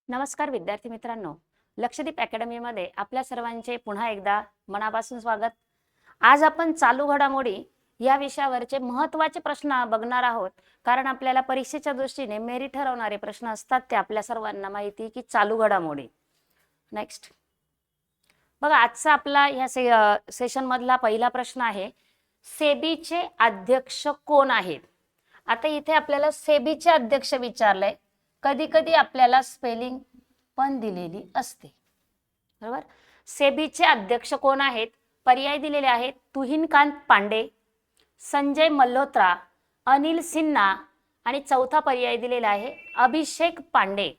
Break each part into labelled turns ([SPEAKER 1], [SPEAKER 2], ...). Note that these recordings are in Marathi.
[SPEAKER 1] नमस्कार विद्यार्थी मित्रांनो, लक्षदीप अकॅडमीमध्ये आपल्या सर्वांचे पुन्हा एकदा मनापासून स्वागत। आज आपण चालू घडामोडी या विषयावरचे महत्त्वाचे प्रश्न बघणार आहोत, कारण आपल्याला परीक्षेच्या दृष्टीने मेरिट ठरवणारे प्रश्न असतात ते आपल्या सर्वांना माहिती की चालू घडामोडी। नेक्स्ट बघा, आजचा आपला या सेशन मधला पहिला प्रश्न आहे, सेबीचे अध्यक्ष कोण आहेत? आता इथे आपल्याला सेबीचे अध्यक्ष विचारलंय, कधी कधी आपल्याला स्पेलिंग पण दिलेली असते, बरोबर। सेबीचे अध्यक्ष कोण आहेत? पर्याय दिलेले आहेत, तुहिनकांत पांडे, संजय मल्होत्रा, अनिल सिन्हा आणि चौथा पर्याय दिलेला आहे अभिषेक पांडे।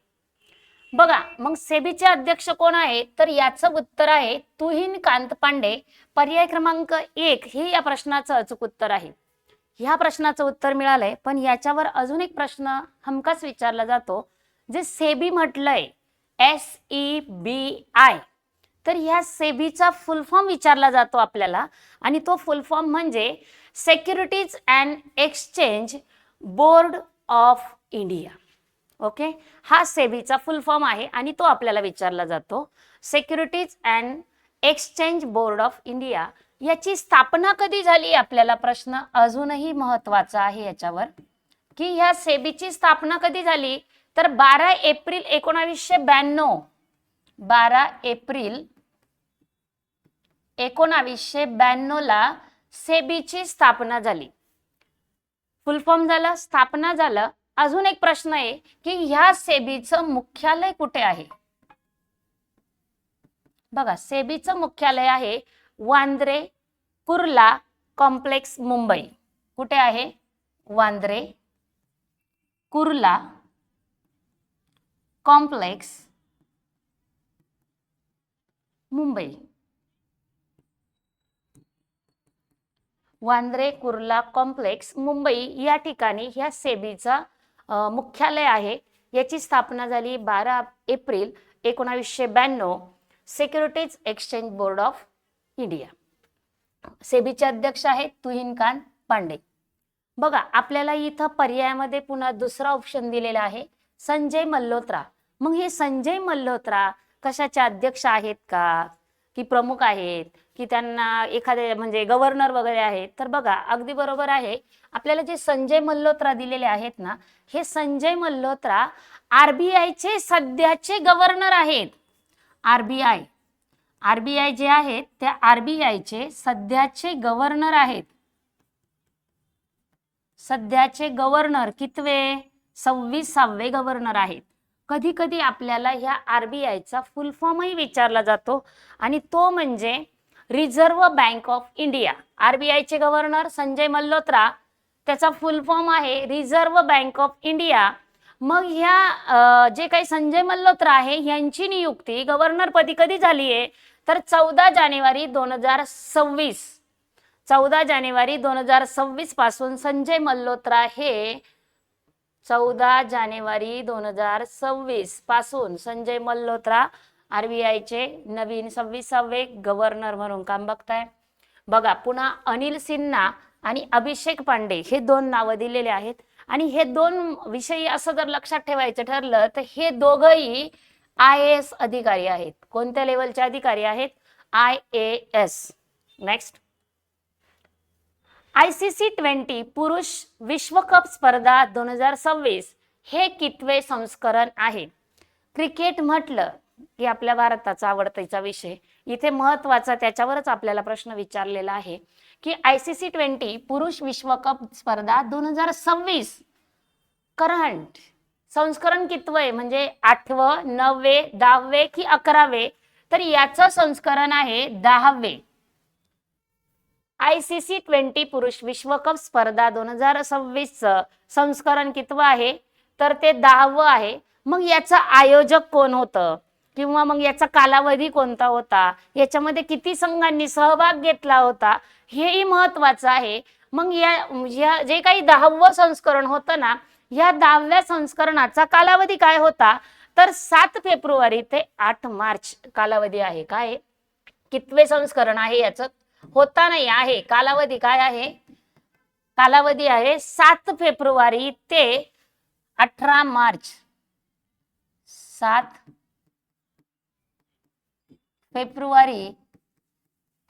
[SPEAKER 1] बघा, मग सेबीचे अध्यक्ष कोण आहेत? तर याचं उत्तर आहे तुहिनकांत पांडे। पर्याय क्रमांक 1 हे या प्रश्नाचं अचूक उत्तर आहे। ह्या प्रश्नाचं उत्तर मिळालंय, पण याच्यावर अजून एक प्रश्न हमखास विचारला जातो, जे सेबी म्हटलंय SEBI, तर ह्या सेबीचा फुल फॉर्म विचारला जातो आपल्याला, आणि तो फुल फॉर्म म्हणजे securities and exchange board of India. Okay, हा सेबीचा फुल फॉर्म आहे आणि तो आपल्याला विचारला जातो। Securities and exchange board of India याची स्थापना कधी झाली? आपल्याला प्रश्न अजूनही महत्वाचा आहे याच्यावर, की ह्या सेबीची स्थापना कधी झाली? तर 12 एप्रिल 1992, 12 एप्रिल 1992 ला सेबीची स्थापना झाली। फुल फॉर्म झाला, स्थापना झालं। अजून एक प्रश्न आहे की ह्या सेबीचं मुख्यालय कुठे आहे? बघा, सेबीचं मुख्यालय आहे वांद्रे कुर्ला कॉम्प्लेक्स, मुंबई। कुठे आहे? वांद्रे कुर्ला कॉम्प्लेक्स, मुंबई। वांद्रे कुर्ला कॉम्प्लेक्स, मुंबई या ठिकाणी ह्या सेबीचा मुख्यालय आहे। याची स्थापना झाली 12 एप्रिल 1992, securities exchange board of India. सेबीचे अध्यक्ष आहेत तुहिनकांत पांडे। बघा, आपल्याला इथं पर्यायामध्ये पुन्हा दुसरा ऑप्शन दिलेला आहे संजय मल्होत्रा। मग हे संजय मल्होत्रा कशाचे अध्यक्ष आहेत का, की प्रमुख आहेत, की त्यांना एखादे म्हणजे गव्हर्नर वगैरे आहेत? तर बघा, अगदी बरोबर आहे। आपल्याला जे संजय मल्होत्रा दिलेले आहेत ना, हे संजय मल्होत्रा RBI चे सध्याचे गव्हर्नर आहेत। RBI जे आहेत त्या RBI चे सध्याचे गव्हर्नर आहेत। सध्याचे गव्हर्नर कितवे? 26वे गव्हर्नर आहेत। कधी कधी आपल्याला ह्या RBI चा फुल फॉर्मही विचारला जातो, आणि तो म्हणजे reserve bank of India. RBI चे गव्हर्नर संजय मल्होत्रा, त्याचा फुल फॉर्म आहे रिझर्व्ह बँक ऑफ इंडिया। मग ह्या जे काही संजय मल्होत्रा आहे यांची नियुक्ती गव्हर्नर पदी कधी झाली आहे? तर 14 जानेवारी 2026, 14 जानेवारी 2026 पासून संजय मल्होत्रा हे 14 जानेवारी 2026 पासून संजय मल्होत्रा RBI चे नवीन 26वे गव्हर्नर म्हणून काम बघताय। बघा, पुन्हा अनिल सिन्हा आणि अभिषेक पांडे हे दोन नावं दिलेले आहेत, आणि हे दोन विषयी असं जर लक्षात ठेवायचं ठरलं तर हे दोघंही IAS अधिकारी आहेत। कोणत्या लेवलचे अधिकारी आहेत? IAS। नेक्स्ट, ICC 20 पुरुष विश्वकप स्पर्धा 2026 हे कितवे संस्करण आहे? क्रिकेट म्हटलं की आपल्या भारताचा आवडतीचा विषय, इथे महत्वाचा त्याच्यावरच आपल्याला प्रश्न विचारलेला आहे की ICC 20 पुरुष विश्वकप स्पर्धा 2026 करंट संस्करण कितवे, म्हणजे 8वे, 9वे, 10वे की 11वे? तर याचं संस्करण आहे 10वे। ICC 20 पुरुष विश्वकप स्पर्धा 2026 संस्करण कितवं आहे? तर ते 10वं आहे। मग याचा आयोजक कोण होतं, किंवा मग याचा कालावधी कोणता होता, याच्यामध्ये किती संघांनी सहभाग घेतला होता, हेही महत्वाचं आहे। मग या जे काही 10वं संस्करण होतं ना, या 10व्या संस्करणाचा कालावधी काय होता? तर 7 फेब्रुवारी ते 8 मार्च कालावधी आहे। काय कितवे संस्करण आहे याचं? होता नाही आहे, कालावधी काय आहे? कालावधी आहे 7 फेब्रुवारी ते 18 मार्च। 7 फेब्रुवारी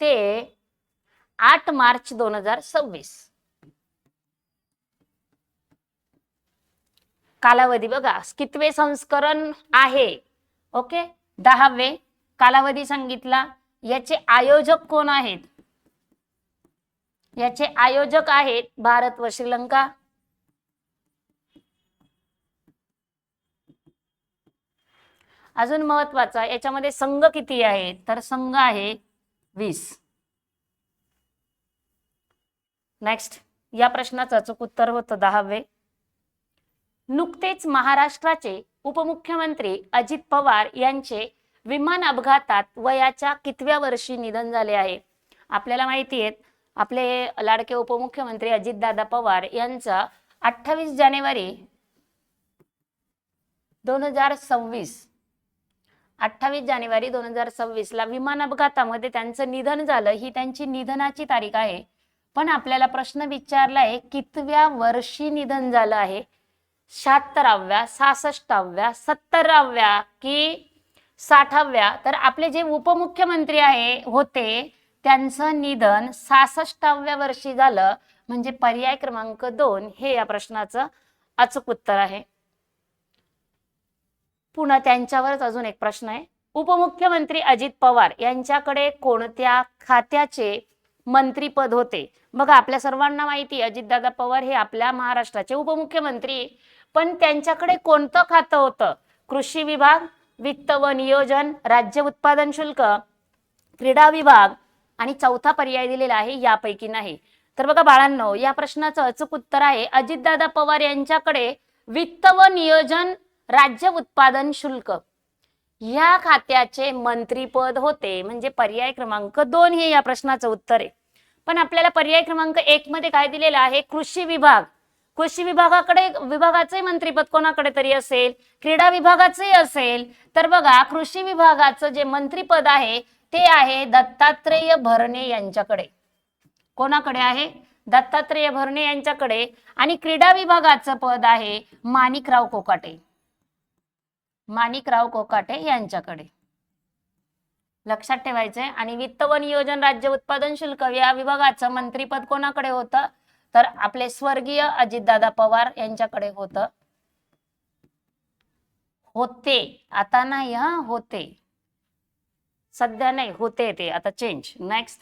[SPEAKER 1] ते 8 मार्च 2026 कालावधी बघा कितवे संस्करण आहे. ओके 10वे कालावधी सांगितला. याचे आयोजक कोण आहेत? याचे आयोजक आहेत भारत व श्रीलंका. अजून महत्वाचा याच्यामध्ये संघ किती आहेत? तर संघ आहे 20. नेक्स्ट या प्रश्नाचं अचूक उत्तर होतं 10वे. नुकतेच महाराष्ट्राचे उपमुख्यमंत्री अजित पवार यांचे विमान अपघातात वयाच्या कितव्या वर्षी निधन झाले आहे? आपल्याला माहिती आहे आपले लाडके उपमुख्यमंत्री अजितदादा पवार यांचा 28 जानेवारी 2026 ला विमान अपघातामध्ये त्यांचं निधन झालं. ही त्यांची निधनाची तारीख आहे. पण आपल्याला प्रश्न विचारलाय कितव्या वर्षी निधन झालं आहे? 76व्या, 66व्या, 70व्या की 60व्या? तर आपले जे उपमुख्यमंत्री होते त्यांचं निधन 66व्या वर्षी झालं. म्हणजे पर्याय क्रमांक 2 हे या प्रश्नाचं अचूक उत्तर आहे. पुन्हा त्यांच्यावरच अजून एक प्रश्न आहे. उपमुख्यमंत्री अजित पवार यांच्याकडे कोणत्या खात्याचे मंत्रीपद होते? बघा आपल्या सर्वांना माहिती अजितदादा पवार हे आपल्या महाराष्ट्राचे उपमुख्यमंत्री, पण त्यांच्याकडे कोणतं खातं होतं? कृषी विभाग, वित्त व नियोजन, राज्य उत्पादन शुल्क, क्रीडा विभाग आणि चौथा पर्याय दिलेला आहे यापैकी नाही. तर बघा बाळांनो या प्रश्नाचं अचूक उत्तर आहे अजितदादा पवार यांच्याकडे वित्त व नियोजन, राज्य उत्पादन शुल्क या खात्याचे मंत्रीपद होते. म्हणजे पर्याय क्रमांक 2 हे या प्रश्नाचं उत्तर आहे. पण आपल्याला पर्याय क्रमांक 1 मध्ये काय दिलेलं आहे? कृषी विभाग. कृषी विभागाचे मंत्रीपद कोणाकडे तरी असेल, क्रीडा विभागाचे असेल. तर बघा कृषी विभागाचं जे मंत्रीपद आहे ते आहे दत्तात्रेय भरणे यांच्याकडे. कोणाकडे आहे? दत्तात्रेय भरणे यांच्याकडे. आणि क्रीडा विभागाचं पद आहे माणिकराव कोकाटे. माणिकराव कोकाटे यांच्याकडे. लक्षात ठेवायचंय. आणि वित्त व नियोजन, राज्य उत्पादन शुल्क या विभागाचं मंत्रीपद कोणाकडे होतं? तर आपले स्वर्गीय अजितदादा पवार यांच्याकडे होते. आता नाही होते, सध्या नाही, होते ते आता चेंज. नेक्स्ट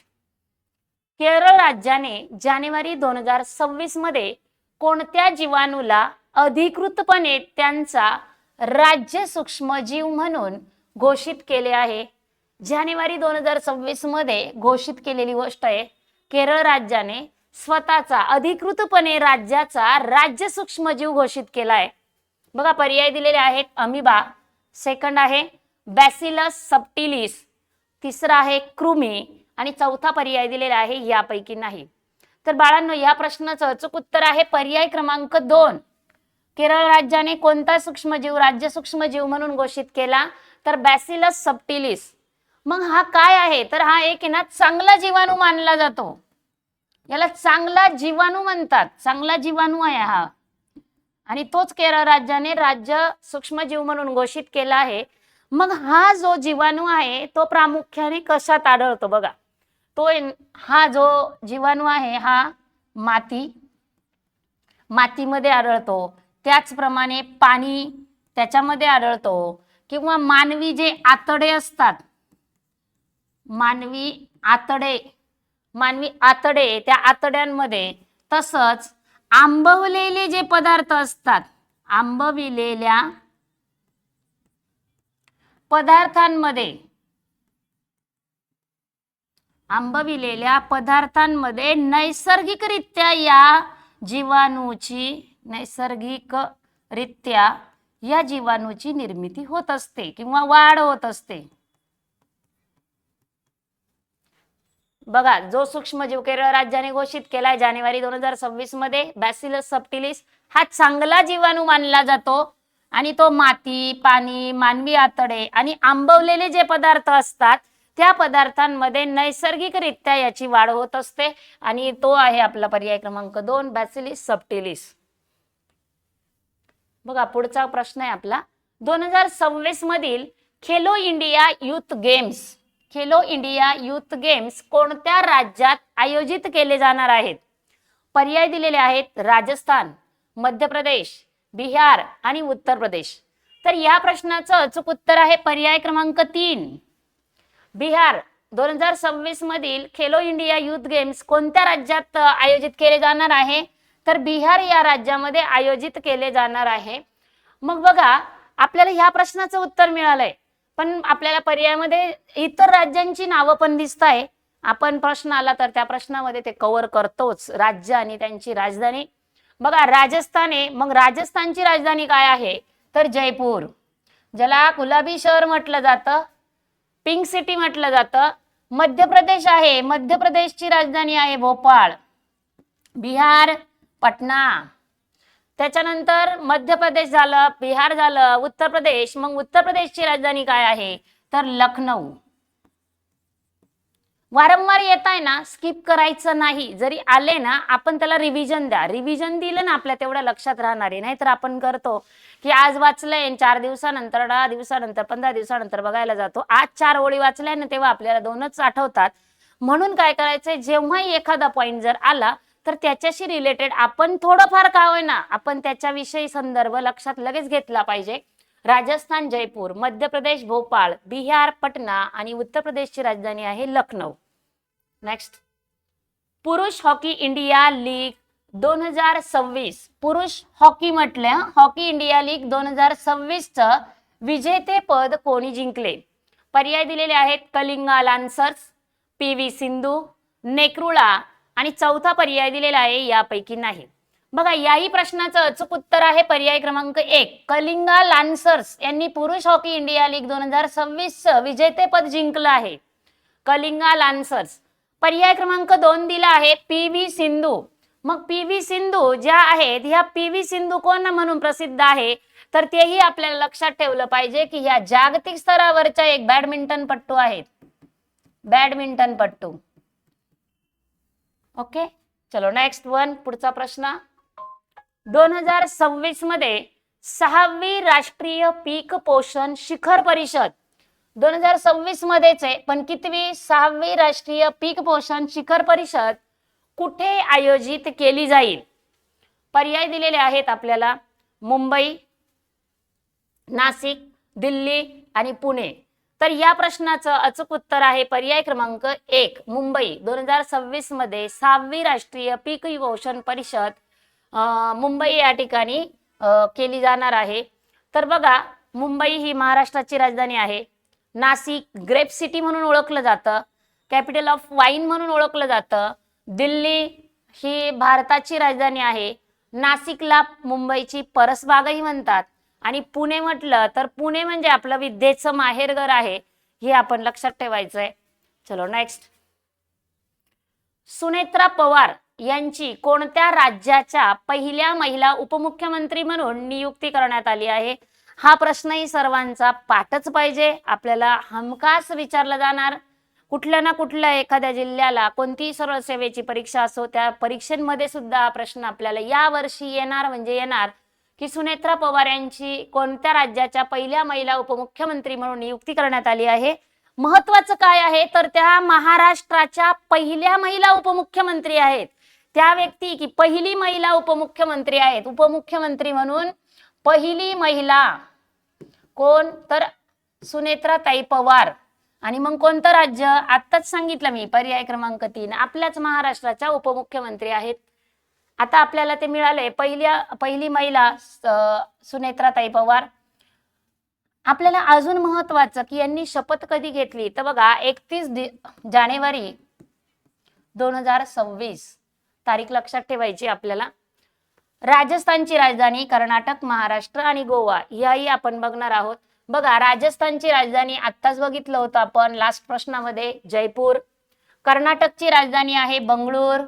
[SPEAKER 1] केरळ राज्याने जानेवारी 2026 मध्ये कोणत्या जीवाणूला अधिकृतपणे त्यांचा राज्य सूक्ष्मजीव म्हणून घोषित केले आहे? जानेवारी 2026 मध्ये घोषित केलेली गोष्ट आहे. केरळ राज्याने स्वतःचा अधिकृतपणे राज्याचा राज्य सूक्ष्मजीव घोषित केलाय. बघा पर्याय दिलेले आहेत अमिबा, सेकंड आहे बॅसिलस सबटिलिस, तिसरा आहे कृमी आणि चौथा पर्याय दिलेला आहे यापैकी नाही. तर बाळांनो या प्रश्नाचं अचूक उत्तर आहे पर्याय क्रमांक 2. केरळ राज्याने कोणता सूक्ष्मजीव राज्य सूक्ष्मजीव म्हणून घोषित केला? तर बॅसिलस सबटिलिस. मग हा काय आहे? तर हा एक चांगला जीवाणू मानला जातो. याला चांगला जीवाणू म्हणतात. चांगला जीवाणू आहे हा. आणि तोच केरळ राज्याने राज्य सूक्ष्मजीव म्हणून घोषित केला आहे. मग हा जो जीवाणू आहे तो प्रामुख्याने कशात आढळतो? बघा हा जो जीवाणू आहे हा मातीमध्ये आढळतो. त्याचप्रमाणे पाणी त्याच्यामध्ये आढळतो. किंवा मानवी जे आतडे असतात, मानवी आतडे त्या आतड्यांमध्ये, तसंच आंबवलेले जे पदार्थ असतात, आंबविलेल्या पदार्थांमध्ये नैसर्गिकरित्या या जीवाणूची निर्मिती होत असते किंवा वाढ होत असते. बघा जो सूक्ष्मजीव केरळ राज्याने घोषित केलाय जानेवारी 2026 मध्ये बॅसिलस सबटिलिस हा चांगला जीवाणू मानला जातो. आणि तो माती, पाणी, मानवी आतडे आणि आंबवलेले जे पदार्थ असतात त्या पदार्थांमध्ये नैसर्गिकरित्या याची वाढ होत असते. आणि तो आहे आपला पर्याय क्रमांक 2 बॅसिलस सबटिलिस. बघा पुढचा प्रश्न आहे आपला 2026 मधील खेलो इंडिया युथ गेम्स कोणत्या राज्यात आयोजित केले जाणार आहेत? पर्याय दिलेले आहेत राजस्थान, मध्य प्रदेश, बिहार आणि उत्तर प्रदेश. तर या प्रश्नाचं अचूक उत्तर आहे पर्याय क्रमांक 3 बिहार. 2026 मधील खेलो इंडिया युथ गेम्स कोणत्या राज्यात आयोजित केले जाणार आहे? तर बिहार या राज्यामध्ये आयोजित केले जाणार आहे. मग बघा, आपल्याला ह्या प्रश्नाचं उत्तर मिळालंय, पण आपल्याला पर्यायामध्ये इतर राज्यांची नावं पण दिसत आहे. आपण प्रश्न आला तर त्या प्रश्नामध्ये ते कव्हर करतोच, राज्य आणि त्यांची राजधानी. बघा, राजस्थान आहे, मग राजस्थानची राजधानी काय आहे? तर जयपूर, ज्याला गुलाबी शहर म्हटलं जातं, पिंक सिटी म्हटलं जातं. मध्य प्रदेश आहे, मध्य प्रदेशची राजधानी आहे भोपाळ. बिहार पटना. त्याच्यानंतर मध्य प्रदेश झालं, बिहार झालं, उत्तर प्रदेश. मग उत्तर प्रदेशची राजधानी काय आहे? तर लखनौ. वारंवार येत आहे ना, स्किप करायचं नाही. जरी आले ना, आपण त्याला रिव्हिजन द्या. रिव्हिजन दिलं ना, आपल्या तेवढ्या लक्षात राहणार आहे. नाहीतर आपण करतो की आज वाचलंय, 4 दिवसानंतर, 10 दिवसानंतर, 15 दिवसानंतर बघायला जातो. आज 4 ओळी वाचल्या ना, तेव्हा आपल्याला 2च आठवतात. म्हणून काय करायचंय, जेव्हाही एखादा पॉइंट जर आला तर त्याच्याशी रिलेटेड आपण थोडंफार का होईना आपण त्याच्याविषयी संदर्भ लक्षात लगेच घेतला पाहिजे. राजस्थान जयपूर, मध्य प्रदेश भोपाळ, बिहार पटना आणि उत्तर प्रदेशची राजधानी आहे लखनौ. नेक्स्ट, पुरुष हॉकी इंडिया लीग 2026. पुरुष हॉकी म्हटलं, हॉकी इंडिया लीग 2026 चं विजेतेपद कोणी जिंकले? पर्याय दिलेले आहेत कलिंगा लान्सर्स, PV सिंधू, नेक्रुळा आणि चौथा पर्याय दिलेला आहे यापैकी नाही. बघा, याही प्रश्नाचं अचूक उत्तर आहे पर्याय क्रमांक 1 कलिंगा लान्सर्स यांनी पुरुष हॉकी इंडिया लीग 2026 चं विजेतेपद जिंकलं आहे. कलिंगा लान्सर्स. पर्याय क्रमांक 2 दिला आहे PV सिंधू. मग PV सिंधू ज्या आहेत, ह्या PV सिंधू कोण म्हणून प्रसिद्ध आहे? तर तेही आपल्याला लक्षात ठेवलं पाहिजे की ह्या जागतिक स्तरावरच्या एक बॅडमिंटन पट्टू आहेत, बॅडमिंटन पट्टू. ओके, चलो नेक्स्ट वन, पुढचा प्रश्न. 2026 मध्ये 6वी राष्ट्रीय पीक पोषण शिखर परिषद 2026 मध्येच आहे, पण कितवी? 6वी राष्ट्रीय पीक पोषण शिखर परिषद कुठे आयोजित केली जाईल? पर्याय दिलेले आहेत आपल्याला मुंबई, नाशिक, दिल्ली आणि पुणे. तर या प्रश्नाचं अचूक उत्तर आहे पर्याय क्रमांक 1 मुंबई. 2026 मध्ये 6वी राष्ट्रीय पीक पोषण परिषद मुंबई या ठिकाणी केली जाणार आहे. तर बघा, मुंबई ही महाराष्ट्राची राजधानी आहे. नाशिक ग्रेप सिटी म्हणून ओळखलं जातं, कॅपिटल ऑफ वाईन म्हणून ओळखलं जातं. दिल्ली ही भारताची राजधानी आहे. नाशिकला मुंबईची परसबागही म्हणतात. आणि पुणे म्हटलं तर पुणे म्हणजे आपलं विद्येचं माहेरघर आहे, हे आपण लक्षात ठेवायचंय. चलो नेक्स्ट, सुनेत्रा पवार यांची कोणत्या राज्याच्या पहिल्या महिला उपमुख्यमंत्री म्हणून नियुक्ती करण्यात आली आहे? हा प्रश्नही सर्वांचा पाठच पाहिजे, आपल्याला हमखास विचारला जाणार. कुठल्या ना कुठल्या एखाद्या जिल्ह्याला कोणतीही सरळ सेवेची परीक्षा असो, त्या परीक्षेमध्ये सुद्धा हा प्रश्न आपल्याला या वर्षी येणार म्हणजे येणार की सुनेत्रा पवार यांची कोणत्या राज्याच्या पहिल्या महिला उपमुख्यमंत्री म्हणून नियुक्ती करण्यात आली आहे? महत्वाचं काय आहे तर त्या महाराष्ट्राच्या पहिल्या महिला उपमुख्यमंत्री आहेत. त्या व्यक्ती की पहिली महिला उपमुख्यमंत्री आहेत. उपमुख्यमंत्री म्हणून पहिली महिला कोण? तर सुनेत्राताई पवार. आणि मग कोणतं राज्य? आत्ताच सांगितलं मी, पर्याय क्रमांक 3 आपल्याच महाराष्ट्राच्या उपमुख्यमंत्री आहेत. आता आपल्याला ते मिळाले पहिली महिला सुनेत्राताई पवार. आपल्याला अजून महत्वाचं की यांनी शपथ कधी घेतली तर बघा 31 जानेवारी 2026 तारीख लक्षात ठेवायची आपल्याला. राजस्थानची राजधानी, कर्नाटक, महाराष्ट्र आणि गोवा याही आपण बघणार आहोत. बघा, राजस्थानची राजधानी आत्ताच बघितलं होतं आपण लास्ट प्रश्नामध्ये जयपूर. कर्नाटकची राजधानी आहे बंगळूर.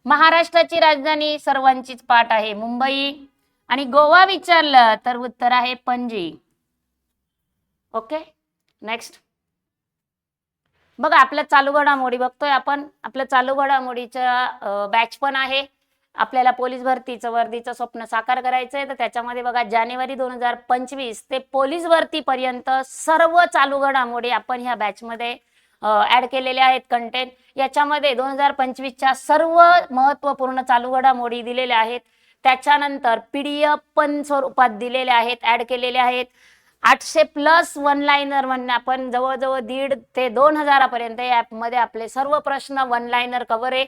[SPEAKER 1] महाराष्ट्राची राजधानी सर्वांचीच पाठ आहे मुंबई. आणि गोवा विचारलं तर उत्तर आहे पणजी. Okay, next. बघा, आपल्या चालू घडामोडी बघतोय आपण. आपल्या चालू घडामोडीच्या बॅच पण आहे. आपल्याला पोलीस भरतीचं वर्दीचं स्वप्न साकार करायचंय, तर त्याच्यामध्ये बघा जानेवारी 2025 ते पोलीस भरती पर्यंत सर्व चालू घडामोडी आपण ह्या बॅच मध्ये ऍड केलेले आहेत कंटेंट. याच्यामध्ये 2025च्या सर्व महत्वपूर्ण चालू घडामोडी दिलेल्या आहेत. त्याच्यानंतर पीडीएफ पण स्वरूपात दिलेले आहेत, ऍड केलेले आहेत. 800+ वन लाईनर म्हणून आपण जवळजवळ 1,500 ते 2,000 पर्यंत या ऍप मध्ये आपले सर्व प्रश्न वन लाईनर कव्हर आहे.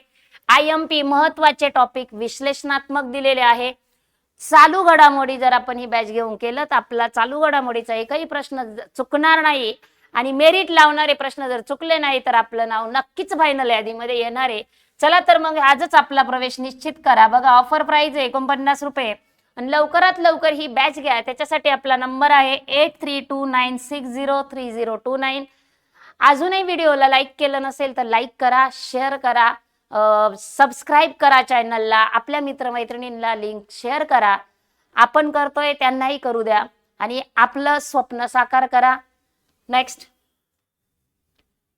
[SPEAKER 1] IMP महत्वाचे टॉपिक विश्लेषणात्मक दिलेले आहे. चालू घडामोडी जर आपण ही बॅच घेऊन केलं तर आपला चालू घडामोडीचा एकही प्रश्न चुकणार नाही आणि मेरिट लावणारे प्रश्न जर चुकले नाही तर आपलं नाव नक्कीच फायनल यादीमध्ये येणार आहे. चला तर मग आजच आपला प्रवेश निश्चित करा. बघा ऑफर प्राइस आहे 49 रुपये आणि लवकरात लवकर ही बॅच घ्या. त्याच्यासाठी आपला नंबर आहे 8329603029. अजूनही व्हिडिओला लाईक केलं नसेल तर लाईक करा, शेअर करा, सबस्क्राईब करा चॅनलला, आपल्या मित्रमैत्रिणींना लिंक शेअर करा. आपण करतोय त्यांनाही करू द्या आणि आपलं स्वप्न साकार करा. नेक्स्ट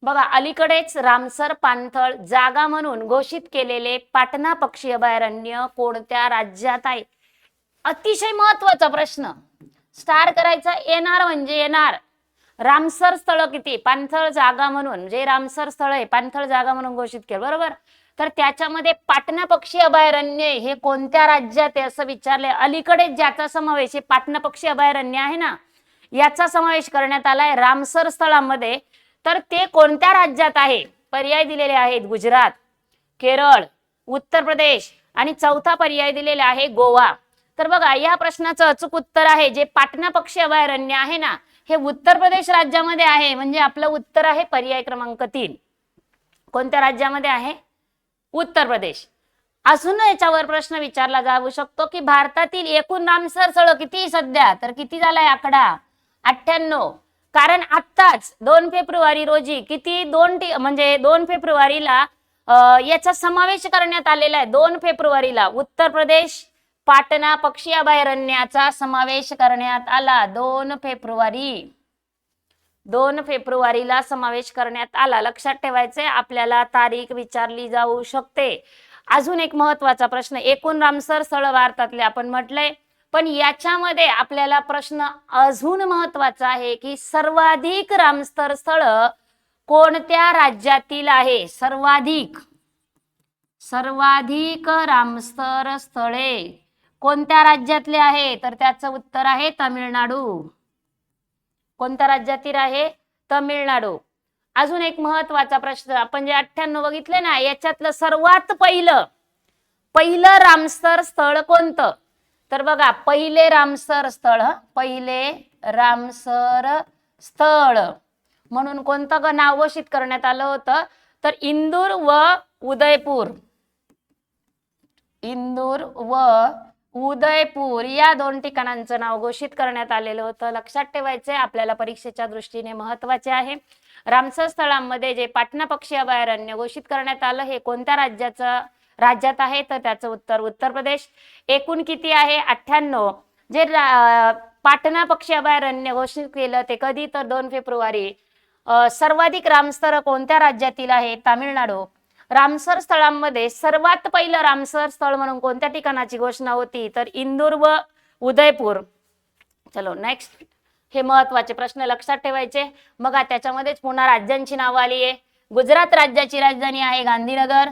[SPEAKER 1] बघा, अलीकडेच रामसर पाणथळ जागा म्हणून घोषित केलेले पाटणा पक्षी अभयारण्य कोणत्या राज्यात आहे? अतिशय महत्वाचा प्रश्न. स्टार करायचा, येणार म्हणजे येणार. रामसर स्थळ किती? पाणथळ जागा म्हणून जे रामसर स्थळ आहे पाणथळ जागा म्हणून घोषित केलं, बरोबर. तर त्याच्यामध्ये पाटणा पक्षी अभयारण्य हे कोणत्या राज्यात आहे असं विचारले. अलीकडेच ज्याचा समावेश आहे पाटणा पक्षी अभयारण्य आहे ना, याचा समावेश करण्यात आलाय रामसर स्थळामध्ये. तर ते कोणत्या राज्यात आहे? पर्याय दिलेले आहेत गुजरात, केरळ, उत्तर प्रदेश आणि चौथा पर्याय दिलेला आहे गोवा. तर बघा या प्रश्नाचं अचूक उत्तर आहे जे पाटणा पक्षी अभयारण्य आहे ना, हे उत्तर प्रदेश राज्यामध्ये आहे. म्हणजे आपलं उत्तर आहे पर्याय क्रमांक 3. कोणत्या राज्यामध्ये आहे? उत्तर प्रदेश. अजून याच्यावर प्रश्न विचारला जाऊ शकतो की भारतातील एकूण रामसर स्थळ किती सध्या? तर किती झालाय आकडा? 98. कारण आत्ताच 2 फेब्रुवारी रोजी किती म्हणजे 2 फेब्रुवारीला याचा समावेश करण्यात आलेला आहे. 2 फेब्रुवारीला उत्तर प्रदेश पाटणा पक्षी अभयारण्याचा समावेश करण्यात आला. 2 फेब्रुवारीला समावेश करण्यात आला. लक्षात ठेवायचे, आपल्याला तारीख विचारली जाऊ शकते. अजून एक महत्वाचा प्रश्न, एकूण रामसर स्थळ भारतातले आपण म्हटलंय, पण याच्यामध्ये आपल्याला प्रश्न अजून महत्वाचा आहे की सर्वाधिक रामसर स्थळ कोणत्या राज्यातील आहे? सर्वाधिक रामसर स्थळे कोणत्या राज्यातले आहे? तर त्याचं उत्तर आहे तामिळनाडू. कोणत्या राज्यातील आहे? तामिळनाडू. अजून एक महत्वाचा प्रश्न, आपण जे 98 बघितले ना, याच्यातलं सर्वात पहिलं रामसर स्थळ कोणतं? तर बघा पहिले रामसर स्थळ म्हणून कोणतं नाव घोषित करण्यात आलं होतं? तर इंदूर व उदयपूर या 2 ठिकाणांचं नाव घोषित करण्यात आलेलं होतं. लक्षात ठेवायचंय, आपल्याला परीक्षेच्या दृष्टीने महत्वाचे आहे. रामसर स्थळांमध्ये जे पाटणा पक्षी अभयारण्य घोषित करण्यात आलं हे कोणत्या राज्यात आहे? तर त्याचं उत्तर उत्तर प्रदेश. एकूण किती आहे? 98. जे पाटणा पक्षी अभयारण्य घोषित केलं ते कधी? तर 2 फेब्रुवारी. सर्वाधिक रामसर कोणत्या राज्यातील आहे? तामिळनाडू. रामसर स्थळांमध्ये सर्वात पहिलं रामसर स्थळ म्हणून कोणत्या ठिकाणाची घोषणा होती? तर इंदूर व उदयपूर. चलो नेक्स्ट, हे महत्वाचे प्रश्न लक्षात ठेवायचे. मग त्याच्यामध्येच पुन्हा राज्यांची नावं आली आहे. गुजरात राज्याची राजधानी आहे गांधीनगर.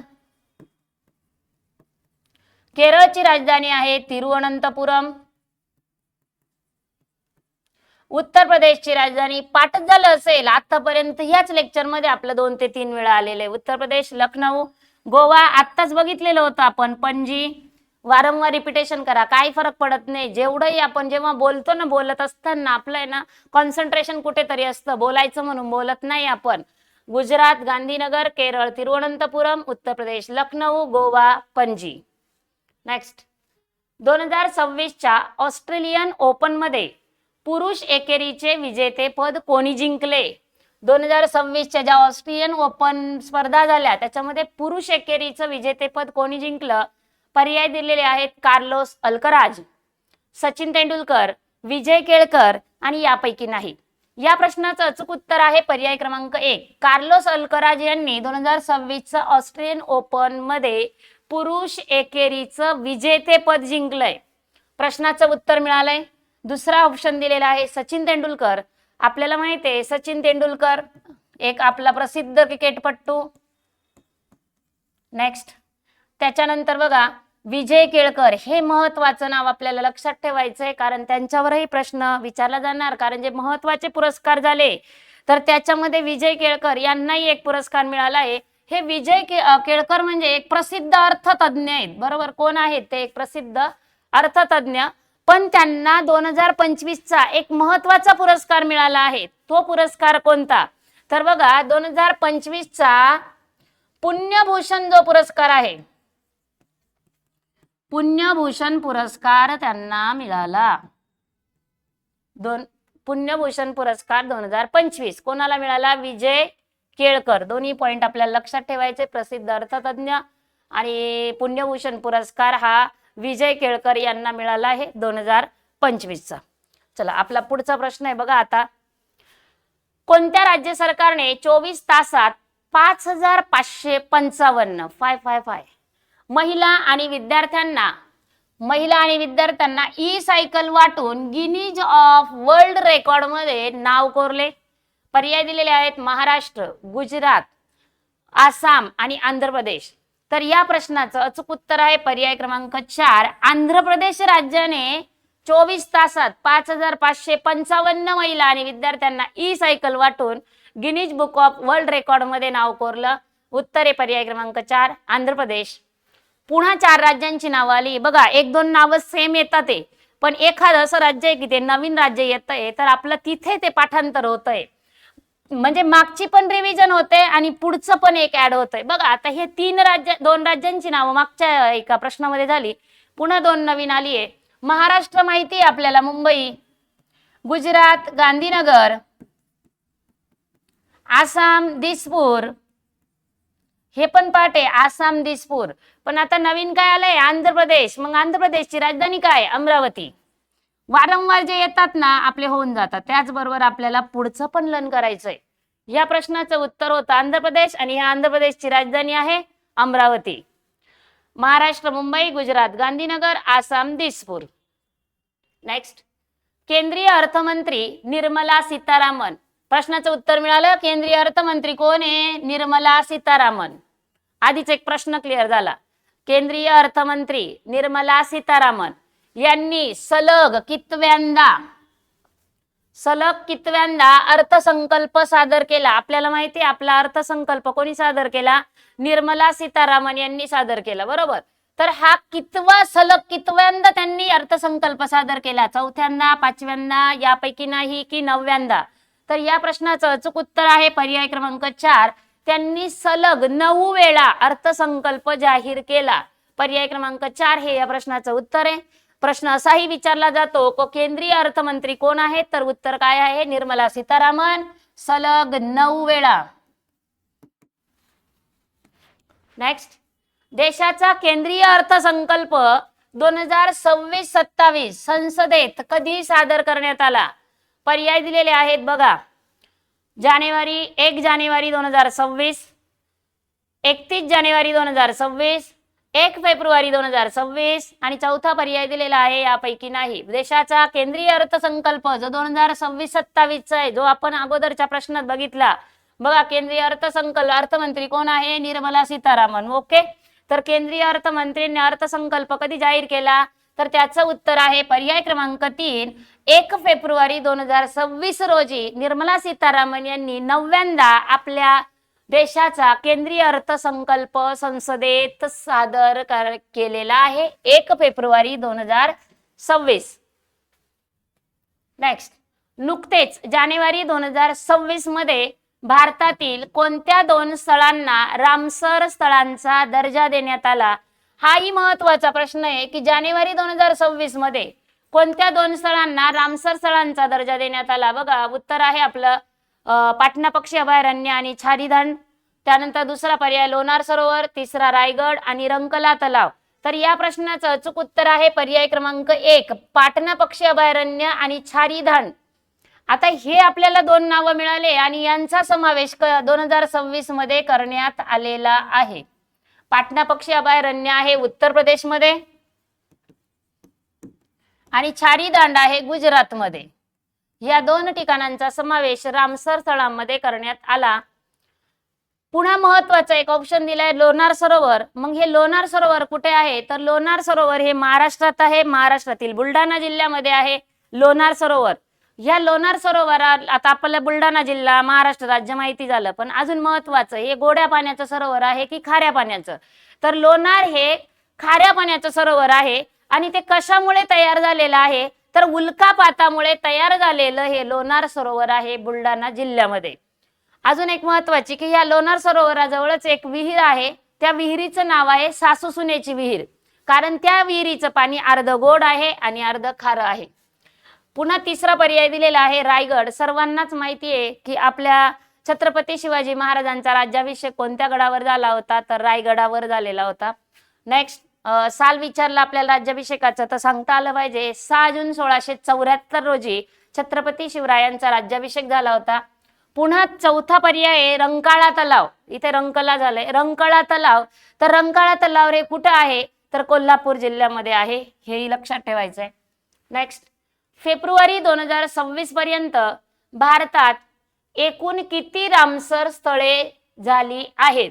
[SPEAKER 1] केरळची राजधानी आहे तिरुवनंतपुरम. उत्तर प्रदेशची राजधानी, पाठच झालं असेल आतापर्यंत याच लेक्चर मध्ये आपलं 2 ते 3 वेळा आलेलं आहे, उत्तर प्रदेश लखनौ. गोवा आत्ताच बघितलेलं होतं आपण पणजी. वारंवार रिपिटेशन करा, काही फरक पडत नाही. जेवढंही आपण जेव्हा बोलतो ना, बोलत असताना आपलं आहे ना कॉन्सन्ट्रेशन कुठेतरी असतं, बोलायचं म्हणून बोलत नाही आपण. गुजरात गांधीनगर, केरळ तिरुवनंतपुरम, उत्तर प्रदेश लखनौ, गोवा पणजी. नेक्स्ट, 2026च्या ऑस्ट्रेलियन ओपन मध्ये पुरुष एकेरीचे विजेतेपद कोणी जिंकले? 2026च्या ज्या ऑस्ट्रेलियन ओपन स्पर्धा झाल्या त्याच्यामध्ये पुरुष एकेरीचं विजेतेपद कोणी जिंकलं? पर्याय दिलेले आहेत कार्लोस अल्कराज, सचिन तेंडुलकर, विजय केळकर आणि यापैकी नाही. या प्रश्नाचं अचूक उत्तर आहे पर्याय क्रमांक 1. कार्लोस अल्कराज यांनी 2026चा ऑस्ट्रेलियन ओपन मध्ये पुरुष एकेरीचं विजेतेपद जिंकलंय? प्रश्नाचं उत्तर मिळालंय. दुसरा ऑप्शन दिलेला आहे सचिन तेंडुलकर. आपल्याला माहिती आहे सचिन तेंडुलकर एक आपला प्रसिद्ध क्रिकेटपटू. नेक्स्ट त्याच्यानंतर बघा विजय केळकर, हे महत्वाचं नाव आपल्याला लक्षात ठेवायचंय कारण त्यांच्यावरही प्रश्न विचारला जाणार. कारण जे महत्वाचे पुरस्कार झाले तर त्याच्यामध्ये विजय केळकर यांनाही एक पुरस्कार मिळाला आहे. हे विजय केळकर म्हणजे एक प्रसिद्ध अर्थतज्ञ आहेत, बरोबर. कोण आहेत ते? एक प्रसिद्ध अर्थतज्ञ. पण त्यांना 2025चा एक महत्वाचा पुरस्कार मिळाला आहे. तो पुरस्कार कोणता? तर बघा 2025चा पुण्यभूषण जो पुरस्कार आहे, पुण्यभूषण पुरस्कार त्यांना मिळाला. पुण्यभूषण पुरस्कार 2025 कोणाला मिळाला? विजय केळकर. दोन्ही पॉइंट आपल्याला लक्षात ठेवायचे. प्रसिद्ध अर्थतज्ञ आणि पुण्यभूषण पुरस्कार हा विजय केळकर यांना मिळाला आहे 2025चा. चला आपला पुढचा प्रश्न आहे बघा आता. कोणत्या राज्य सरकारने 24 तासात 5555 महिला आणि विद्यार्थ्यांना ई सायकल वाटून गिनीज ऑफ वर्ल्ड रेकॉर्ड मध्ये नाव कोरले? पर्याय दिलेले आहेत महाराष्ट्र, गुजरात, आसाम आणि आंध्र प्रदेश. तर या प्रश्नाचं अचूक उत्तर आहे पर्याय क्रमांक 4. आंध्र प्रदेश राज्याने 24 तासात 5555 महिला आणि विद्यार्थ्यांना ई सायकल वाटून Guinness book of world record मध्ये नाव कोरलं. उत्तर आहे पर्याय क्रमांक 4 आंध्र प्रदेश. पुन्हा 4 राज्यांची नावं आली बघा. 1-2 नावं सेम येतात ते, पण एखादं असं राज्य आहे की ते नवीन राज्य येतंय तर आपलं तिथे ते पाठांतर होतंय, म्हणजे मागची पण रिव्हिजन होते आणि पुढचं पण एक ऍड होतंय. बघा आता हे 2 राज्यांची नावं मागच्या एका प्रश्नामध्ये झाली, पुन्हा 2 नवीन आली आहे. महाराष्ट्र माहिती आहे आपल्याला, मुंबई, गुजरात गांधीनगर, आसाम दिसपूर, हे पण पाठ आहे आसाम दिसपूर. पण आता नवीन काय आलंय? आंध्र प्रदेश. मग आंध्र प्रदेशची राजधानी काय? अमरावती. वारंवार जे येतात ना आपले होऊन जातात. त्याचबरोबर आपल्याला पुढचं पण लर्न करायचंय. या प्रश्नाचं उत्तर होतं आंध्र प्रदेश आणि या आंध्र प्रदेशची राजधानी आहे अमरावती. महाराष्ट्र मुंबई, गुजरात गांधीनगर, आसाम दिसपूर. नेक्स्ट केंद्रीय अर्थमंत्री निर्मला सीतारामन. प्रश्नाचं उत्तर मिळालं. केंद्रीय अर्थमंत्री कोण आहे? निर्मला सीतारामन. आधीच एक प्रश्न क्लिअर झाला. केंद्रीय अर्थमंत्री निर्मला सीतारामन यांनी सलग कितव्यांदा अर्थसंकल्प सादर केला? आपल्याला माहिती आहे आपला अर्थसंकल्प कोणी सादर केला? निर्मला सीतारामन यांनी सादर केला, बरोबर. तर हा कितव्यांदा त्यांनी अर्थसंकल्प सादर केला? 4थ्यांदा, 5व्यांदा, यापैकी नाही की 9व्यांदा? तर या प्रश्नाचं अचूक उत्तर आहे पर्याय क्रमांक 4. त्यांनी सलग 9 वेळा अर्थसंकल्प जाहीर केला. पर्याय क्रमांक 4 हे या प्रश्नाचं उत्तर आहे. प्रश्न असाही विचारला जातो की केंद्रीय अर्थमंत्री कोण आहेत? तर उत्तर काय आहे? निर्मला सीतारामन. सलग 9 वेळा. नेक्स्ट देशाचा केंद्रीय अर्थसंकल्प 2026-27 संसदेत कधी सादर करण्यात आला? पर्याय दिलेले आहेत बघा. 1 जानेवारी 2026, 31 जानेवारी 2026, 1 फेब्रुवारी 2026 आणि 4था पर्याय दिलेला आहे यापैकी नाही. देशाचा केंद्रीय अर्थसंकल्प जो 2026-27 आहे, जो आपण अगोदरच्या प्रश्नात बघितला बघा. केंद्रीय अर्थमंत्री कोण आहे? निर्मला सीतारामन. ओके. तर केंद्रीय अर्थमंत्र्यांनी अर्थसंकल्प कधी जाहीर केला? तर त्याचं उत्तर आहे पर्याय क्रमांक 3. 1 फेब्रुवारी 2026 रोजी निर्मला सीतारामन यांनी 9व्यांदा आपल्या देशाचा केंद्रीय अर्थसंकल्प संसदेत सादर केलेला आहे. 1 फेब्रुवारी 2026. नेक्स्ट नुकतेच जानेवारी 2026 मध्ये भारतातील कोणत्या 2 स्थळांना रामसर स्थळांचा दर्जा देण्यात आला? हाही महत्वाचा प्रश्न आहे की जानेवारी 2026 मध्ये कोणत्या 2 स्थळांना रामसर स्थळांचा दर्जा देण्यात आला? बघा उत्तर आहे आपलं पाटणा पक्षी अभयारण्य आणि छारीधान. त्यानंतर दुसरा पर्याय लोणार सरोवर, तिसरा रायगड आणि रंकाळा तलाव. तर या प्रश्नाचं अचूक उत्तर आहे पर्याय क्रमांक 1 पाटणा पक्षी अभयारण्य आणि छारीधान. आता हे आपल्याला 2 नावं मिळाले आणि यांचा समावेश 2026 मध्ये करण्यात आलेला आहे. पाटणा पक्षी अभयारण्य आहे उत्तर प्रदेशमध्ये आणि छारी दांड आहे गुजरातमध्ये. या 2 ठिकाणांचा समावेश रामसर स्थळांमध्ये करण्यात आला. पुन्हा महत्वाचा एक ऑप्शन दिलाय लोणार सरोवर. मग हे लोणार सरोवर कुठे आहे तर लोणार सरोवर हे महाराष्ट्रात आहे. महाराष्ट्रातील बुलढाणा जिल्ह्यामध्ये आहे लोणार सरोवर. या लोणार सरोवरात आता आपल्याला बुलढाणा जिल्हा महाराष्ट्र राज्य माहिती झालं, पण अजून महत्वाचं हे गोड्या पाण्याचं सरोवर आहे की खाऱ्या पाण्याचं. तर लोणार हे खाऱ्या पाण्याचं सरोवर आहे आणि ते कशामुळे तयार झालेलं आहे तर उल्कापातामुळे तयार झालेलं हे लोणार सरोवर आहे बुलढाणा जिल्ह्यामध्ये. अजून एक महत्वाची की या लोणार सरोवराजवळच एक विहीर आहे. त्या विहिरीचं नाव आहे सासूसुनेची विहीर, कारण त्या विहिरीचं पाणी अर्ध गोड आहे आणि अर्ध खारं आहे. पुन्हा तिसरा पर्याय दिलेला आहे रायगड. सर्वांनाच माहिती आहे की आपल्या छत्रपती शिवाजी महाराजांचा राज्याभिषेक कोणत्या गडावर झाला होता तर रायगडावर झालेला होता. नेक्स्ट साल विचारला आपल्याला राज्याभिषेकाचं तर सांगता आलं पाहिजे. 6 जून 1674 रोजी छत्रपती शिवरायांचा राज्याभिषेक झाला होता. पुन्हा चौथा पर्याय आहे रंकाळा तलाव. इथे रंकाळा झालंय रंकाळा तलाव. तर रंकाळा तलाव हे कुठं आहे तर कोल्हापूर जिल्ह्यामध्ये आहे, हेही लक्षात ठेवायचंय. नेक्स्ट फेब्रुवारी 2026 पर्यंत भारतात एकूण किती रामसर स्थळे झाली आहेत.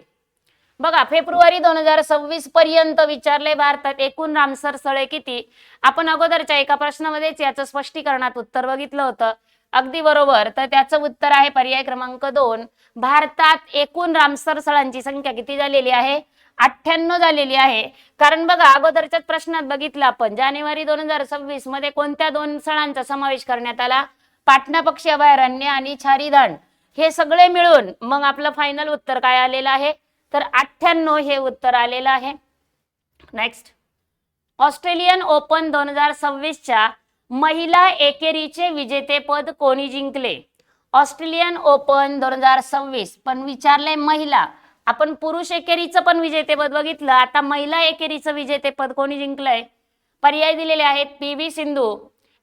[SPEAKER 1] बघा फेब्रुवारी 2026 पर्यंत विचारले भारतात एकूण रामसर स्थळे किती. आपण अगोदरच्या एका प्रश्नामध्येच याचं स्पष्टीकरणात उत्तर बघितलं होतं. अगदी बरोबर. तर त्याचं उत्तर आहे पर्याय क्रमांक 2. भारतात एकूण रामसर स्थळांची संख्या किती झालेली आहे 98 झालेली आहे. कारण बघा अगोदरच्याच प्रश्नात बघितलं आपण जानेवारी 2026 मध्ये कोणत्या 2 स्थळांचा समावेश करण्यात आला पाटणा पक्षी अभयारण्य आणि छारी दांड. हे सगळे मिळून मग आपलं फायनल उत्तर काय आलेलं आहे तर 98 हे उत्तर आलेलं आहे. नेक्स्ट ऑस्ट्रेलियन ओपन 2026च्या महिला एकेरीचे विजेतेपद कोणी जिंकले. ऑस्ट्रेलियन ओपन 2026 पण विचारले महिला. आपण पुरुष एकेरीचं पण विजेतेपद बघितलं, आता महिला एकेरीचं विजेतेपद कोणी जिंकलंय. पर्याय दिलेले आहेत पी.व्ही. सिंधू,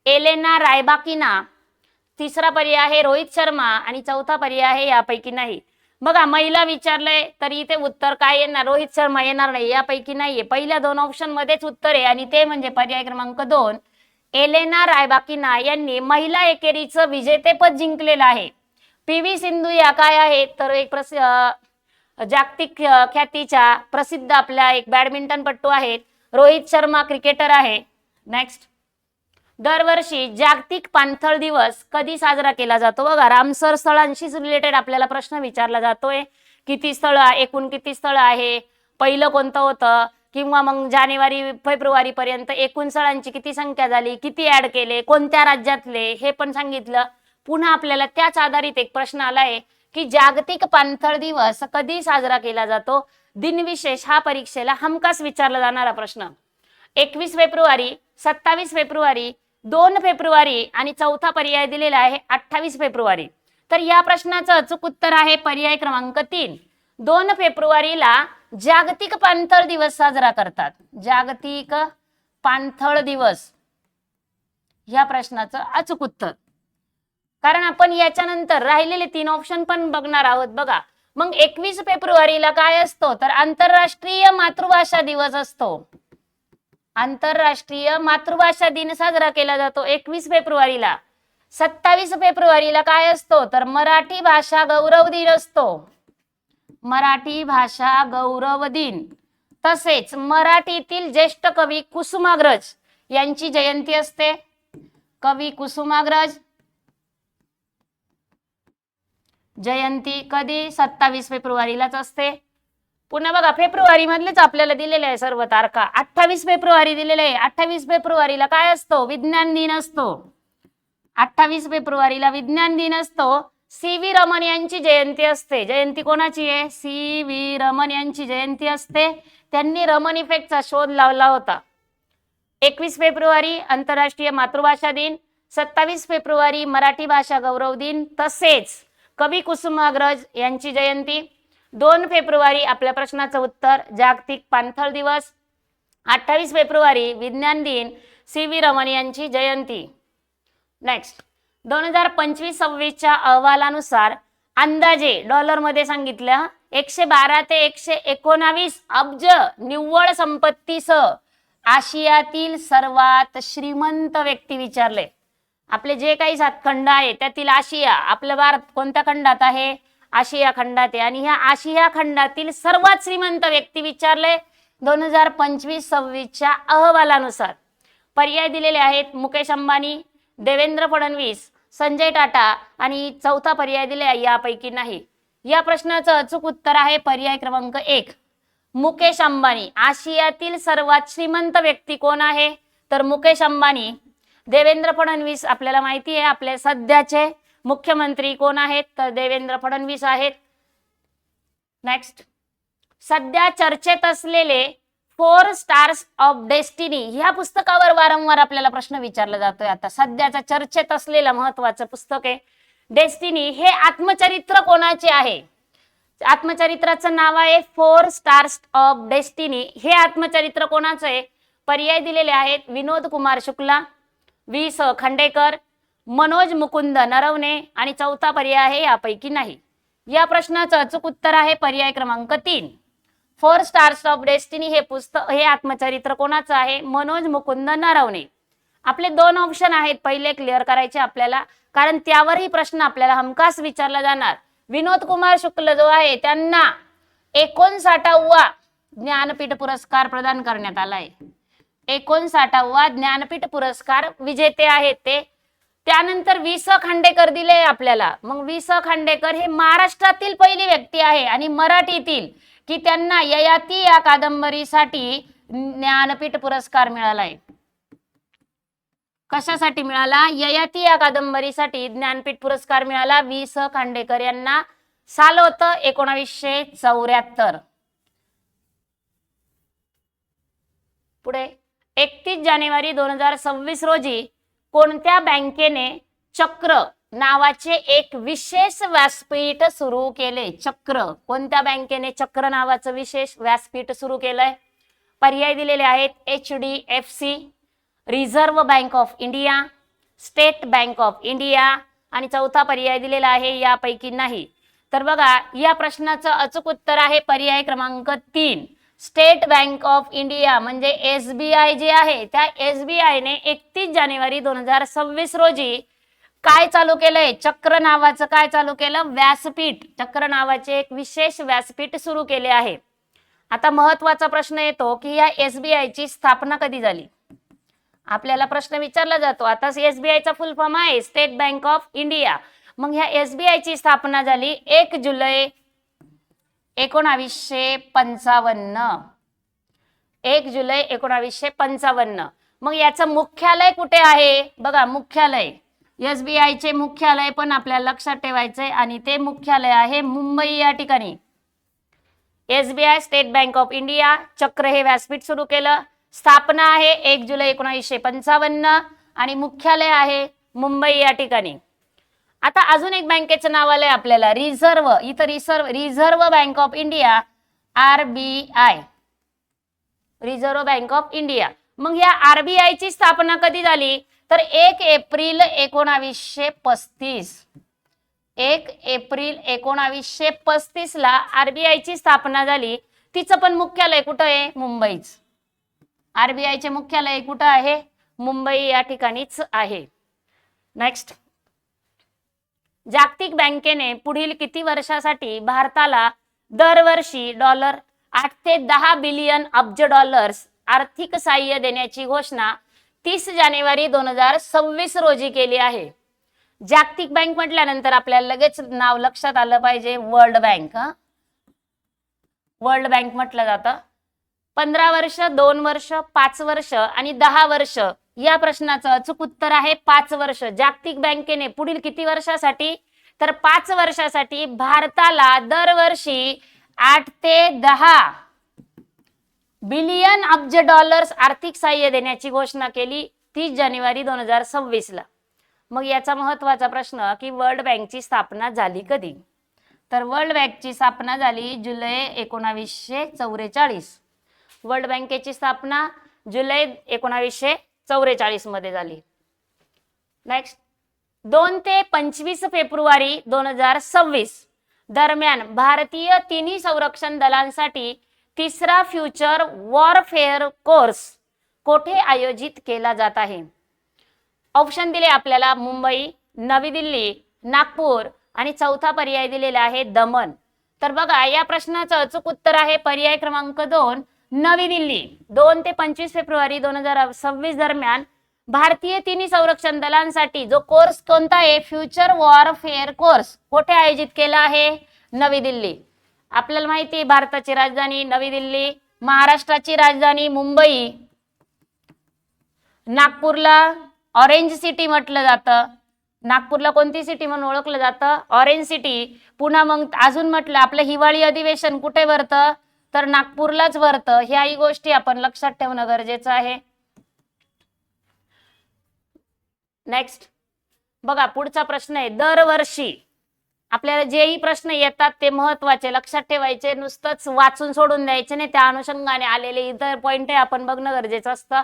[SPEAKER 1] एलेना रायबाकिना, तिसरा पर्याय आहे रोहित शर्मा आणि चौथा पर्याय आहे यापैकी नाही. बघा महिला विचारलंय तर इथे उत्तर काय येणार रोहित शर्मा येणार नाही, यापैकी नाहीये. पहिल्या 2 ऑप्शन मध्येच उत्तर आहे आणि ते म्हणजे पर्याय क्रमांक 2 एलेना रायबाकिना यांनी महिला एकेरीचं विजेतेपद जिंकलेलं आहे. पी.व्ही. सिंधू या काय आहेत तर एक जागतिक ख्यातीच्या प्रसिद्ध आपल्या एक बॅडमिंटनपटू आहेत. रोहित शर्मा क्रिकेटर आहे. नेक्स्ट दरवर्षी जागतिक पाणथळ दिवस कधी साजरा केला जातो. बघा रामसर स्थळांशीच रिलेटेड आपल्याला प्रश्न विचारला जातोय. किती स्थळ एकूण किती स्थळ आहे, पहिलं कोणतं होतं, किंवा मग जानेवारी फेब्रुवारी पर्यंत एकूण स्थळांची किती संख्या झाली, किती ऍड केले, कोणत्या राज्यातले हे पण सांगितलं. पुन्हा आपल्याला त्याच आधारित एक प्रश्न आलाय की जागतिक पाणथळ दिवस कधी साजरा केला जातो. दिनविशेष हा परीक्षेला हमखास विचारला जाणारा प्रश्न. 21 फेब्रुवारी, 27 फेब्रुवारी, 2 फेब्रुवारी आणि चौथा पर्याय दिलेला आहे 28 फेब्रुवारी. तर या प्रश्नाचं अचूक उत्तर आहे पर्याय क्रमांक 3. 2 फेब्रुवारीला जागतिक पाणथळ दिवस साजरा करतात. जागतिक पाणथळ दिवस या प्रश्नाचं अचूक उत्तर. कारण आपण याच्यानंतर राहिलेले 3 ऑप्शन पण बघणार आहोत. बघा मग 21 फेब्रुवारीला काय असतो तर आंतरराष्ट्रीय मातृभाषा दिवस असतो. आंतरराष्ट्रीय मातृभाषा दिन साजरा केला जातो 21 फेब्रुवारीला. 27 फेब्रुवारीला काय असतो तर मराठी भाषा गौरव दिन असतो. मराठी भाषा गौरव दिन. तसेच मराठीतील ज्येष्ठ कवी कुसुमाग्रज यांची जयंती असते. कवी कुसुमाग्रज जयंती कधी 27 फेब्रुवारीलाच असते. पुन्हा बघा फेब्रुवारी मधलेच आपल्याला दिलेले आहे सर्व तारखा. 28 फेब्रुवारी दिलेले आहे. 28 फेब्रुवारीला काय असतो विज्ञान दिन असतो. 28 फेब्रुवारीला विज्ञान दिन असतो. सी.व्ही. रमन यांची जयंती असते. जयंती कोणाची आहे सी.व्ही. रमन यांची जयंती असते. त्यांनी रमन इफेक्टचा शोध लावला होता. 21 फेब्रुवारी आंतरराष्ट्रीय मातृभाषा दिन, 27 फेब्रुवारी मराठी भाषा गौरव दिन, तसेच कवी कुसुमाग्रज यांची जयंती. 2 फेब्रुवारी आपल्या प्रश्नाचं उत्तर जागतिक पाणथळ दिवस. 28 फेब्रुवारी विज्ञान दिन, सी.व्ही. रमन यांची जयंती. नेक्स्ट 2025-26च्या अहवालानुसार अंदाजे डॉलरमध्ये सांगितलं 112 ते 119 अब्ज निव्वळ संपत्तीसह आशियातील सर्वात श्रीमंत व्यक्ती विचारले. आपले जे काही 7 खंड आहे त्यातील आशिया, आपलं भारत कोणत्या खंडात आहे? आशिया खंडात आहे. आणि ह्या आशिया खंडातील सर्वात श्रीमंत व्यक्ती विचारले 2025-26च्या अहवालानुसार. पर्याय दिलेले आहेत मुकेश अंबानी, देवेंद्र फडणवीस, संजय टाटा आणि चौथा पर्याय दिले यापैकी नाही. या प्रश्नाचं अचूक उत्तर आहे पर्याय क्रमांक 1, मुकेश अंबानी. आशियातील सर्वात श्रीमंत व्यक्ती कोण आहे? तर मुकेश अंबानी. देवेंद्र फडणवीस आपल्याला माहिती आहे आपले सध्याचे मुख्यमंत्री कोण आहेत? तर देवेंद्र फडणवीस आहेत. नेक्स्ट, सध्या चर्चेत असलेले 4 स्टार्स ऑफ डेस्टिनी ह्या पुस्तकावर वारंवार आपल्याला प्रश्न विचारला जातोय. आता सध्याचा चर्चेत असलेलं महत्वाचं पुस्तक आहे डेस्टिनी. हे आत्मचरित्र कोणाचे आहे? आत्मचरित्राचं नाव आहे 4 स्टार्स ऑफ डेस्टिनी. हे आत्मचरित्र कोणाचं आहे? पर्याय दिलेले आहेत विनोद कुमार शुक्ला, वि. स. खांडेकर, मनोज मुकुंद नरवणे आणि चौथा पर्याय आहे यापैकी नाही. या प्रश्नाचं अचूक उत्तर आहे पर्याय क्रमांक 3, 4 स्टार्स ऑफ डेस्टिनी. हे पुस्तक, हे आत्मचरित्र कोणाचं आहे? मनोज मुकुंद नरवणे. आपले 2 ऑप्शन आहेत, पहिले क्लिअर करायचे आपल्याला, कारण त्यावरही प्रश्न आपल्याला हमखास विचारला जाणार. विनोद कुमार शुक्ल जो आहे त्यांना 59वा ज्ञानपीठ पुरस्कार प्रदान करण्यात आलाय. 59वा ज्ञानपीठ पुरस्कार विजेते आहेत ते. त्यानंतर वि. स. खांडेकर दिले आपल्याला. मग वि. स. खांडेकर हे महाराष्ट्रातील पहिली व्यक्ती आहे आणि मराठीतील की त्यांना ययाती या कादंबरीसाठी ज्ञानपीठ पुरस्कार मिळालाय. कशासाठी मिळाला? ययाती या कादंबरीसाठी ज्ञानपीठ पुरस्कार मिळाला वि. स. खांडेकर यांना. साल होतं 1974. पुढे 31 जानेवारी 2026 रोजी कोणत्या बँकेने चक्र नावाचे एक विशेष व्यासपीठ सुरू केले? चक्र, कोणत्या बँकेने चक्र नावाचं विशेष व्यासपीठ सुरू केलंय? पर्याय दिलेले आहेत HDFC, reserve bank of India, state bank of India आणि चौथा पर्याय दिलेला आहे यापैकी नाही. तर बघा, या प्रश्नाचं अचूक उत्तर आहे पर्याय क्रमांक 3, स्टेट बँक ऑफ इंडिया. म्हणजे SBI जे आहे त्या SBI ने 31 जानेवारी 2026 रोजी काय चालू केलंय? चक्र नावाचं काय चालू केलं? व्यासपीठ. चक्र नावाचे एक विशेष व्यासपीठ सुरू केले आहे. आता महत्वाचा प्रश्न येतो की या SBI ची स्थापना कधी झाली? आपल्याला प्रश्न विचारला जातो. आता SBI चा फुल फॉर्म आहे स्टेट बँक ऑफ इंडिया. मग ह्या SBI ची स्थापना झाली 1 जुलै 1955. 1 जुलै 1955. मग याचं मुख्यालय कुठे आहे? बघा, मुख्यालय SBI चे मुख्यालय पण आपल्याला लक्षात ठेवायचंय आणि ते मुख्यालय आहे मुंबई या ठिकाणी. SBI state bank of India, चक्र हे व्यासपीठ सुरू केलं. स्थापना आहे 1 जुलै 1955 आणि मुख्यालय आहे मुंबई या ठिकाणी. आता अजून एक बँकेचं नाव आलंय आपल्याला रिझर्व्ह. इथं reserve bank of India, RBI, reserve bank of India. मग या RBI ची स्थापना कधी झाली? तर 1 एप्रिल 1935. 1 एप्रिल 1935 ला RBI ची स्थापना झाली. तिचं पण मुख्यालय कुठं आहे? मुंबईच. RBI चे मुख्यालय कुठं आहे? मुंबई या ठिकाणीच आहे. नेक्स्ट, जागतिक बँकेने पुढील किती वर्षासाठी भारताला दरवर्षी $8 ते 10 बिलियन अब्ज डॉलर्स आर्थिक सहाय्य देण्याची घोषणा 30 जानेवारी 2026 रोजी केली आहे? जागतिक बँक म्हटल्यानंतर आपल्याला लगेच नाव लक्षात आलं पाहिजे वर्ल्ड बँक. वर्ल्ड बँक म्हटलं जातं. 15 वर्ष, 2 वर्ष, 5 वर्ष आणि 10 वर्ष. या प्रश्नाचं अचूक उत्तर आहे 5 वर्ष. जागतिक बँकेने पुढील किती वर्षासाठी? तर 5 वर्षासाठी भारताला दरवर्षी 8 ते 10 बिलियन अब्ज डॉलर्स आर्थिक सहाय्य देण्याची घोषणा केली 30 जानेवारी 2026 ला. मग याचा महत्वाचा प्रश्न की वर्ल्ड बँकची स्थापना झाली कधी? तर वर्ल्ड बँकची स्थापना झाली जुलै 1944. वर्ल्ड बँकेची स्थापना जुलै 1944 मध्ये झाली. नेक्स्ट, 2 ते 25 फेब्रुवारी 2026 दरम्यान भारतीय तिन्ही संरक्षण दलांसाठी तिसरा फ्युचर वॉरफेअर कोर्स कोठे आयोजित केला जात आहे? ऑप्शन दिले आपल्याला मुंबई, नवी दिल्ली, नागपूर आणि चौथा पर्याय दिलेला आहे दमन. तर बघा या प्रश्नाचं अचूक उत्तर आहे पर्याय क्रमांक 2 नवी दिल्ली. 2 ते 25 फेब्रुवारी 2026 दरम्यान भारतीय तिन्ही संरक्षण दलांसाठी जो कोर्स कोणता आहे फ्युचर वॉरफेअर कोर्स कोठे आयोजित केला आहे? नवी दिल्ली. आपल्याला माहिती आहे भारताची राजधानी नवी दिल्ली, महाराष्ट्राची राजधानी मुंबई, नागपूरला ऑरेंज सिटी म्हटलं जातं. नागपूरला कोणती सिटी म्हणून ओळखलं जातं? Orange city. पुन्हा मग अजून म्हटलं आपलं हिवाळी अधिवेशन कुठे भरतं? तर नागपूरलाच भरतं. ह्याही गोष्टी आपण लक्षात ठेवणं गरजेचं आहे. नेक्स्ट बघा पुढचा प्रश्न आहे दरवर्षी आपल्याला जेही प्रश्न येतात ते महत्वाचे लक्षात ठेवायचे, नुसतंच वाचून सोडून द्यायचे नाही. त्या अनुषंगाने आलेले इतर पॉइंट आपण बघणं गरजेचं असतं.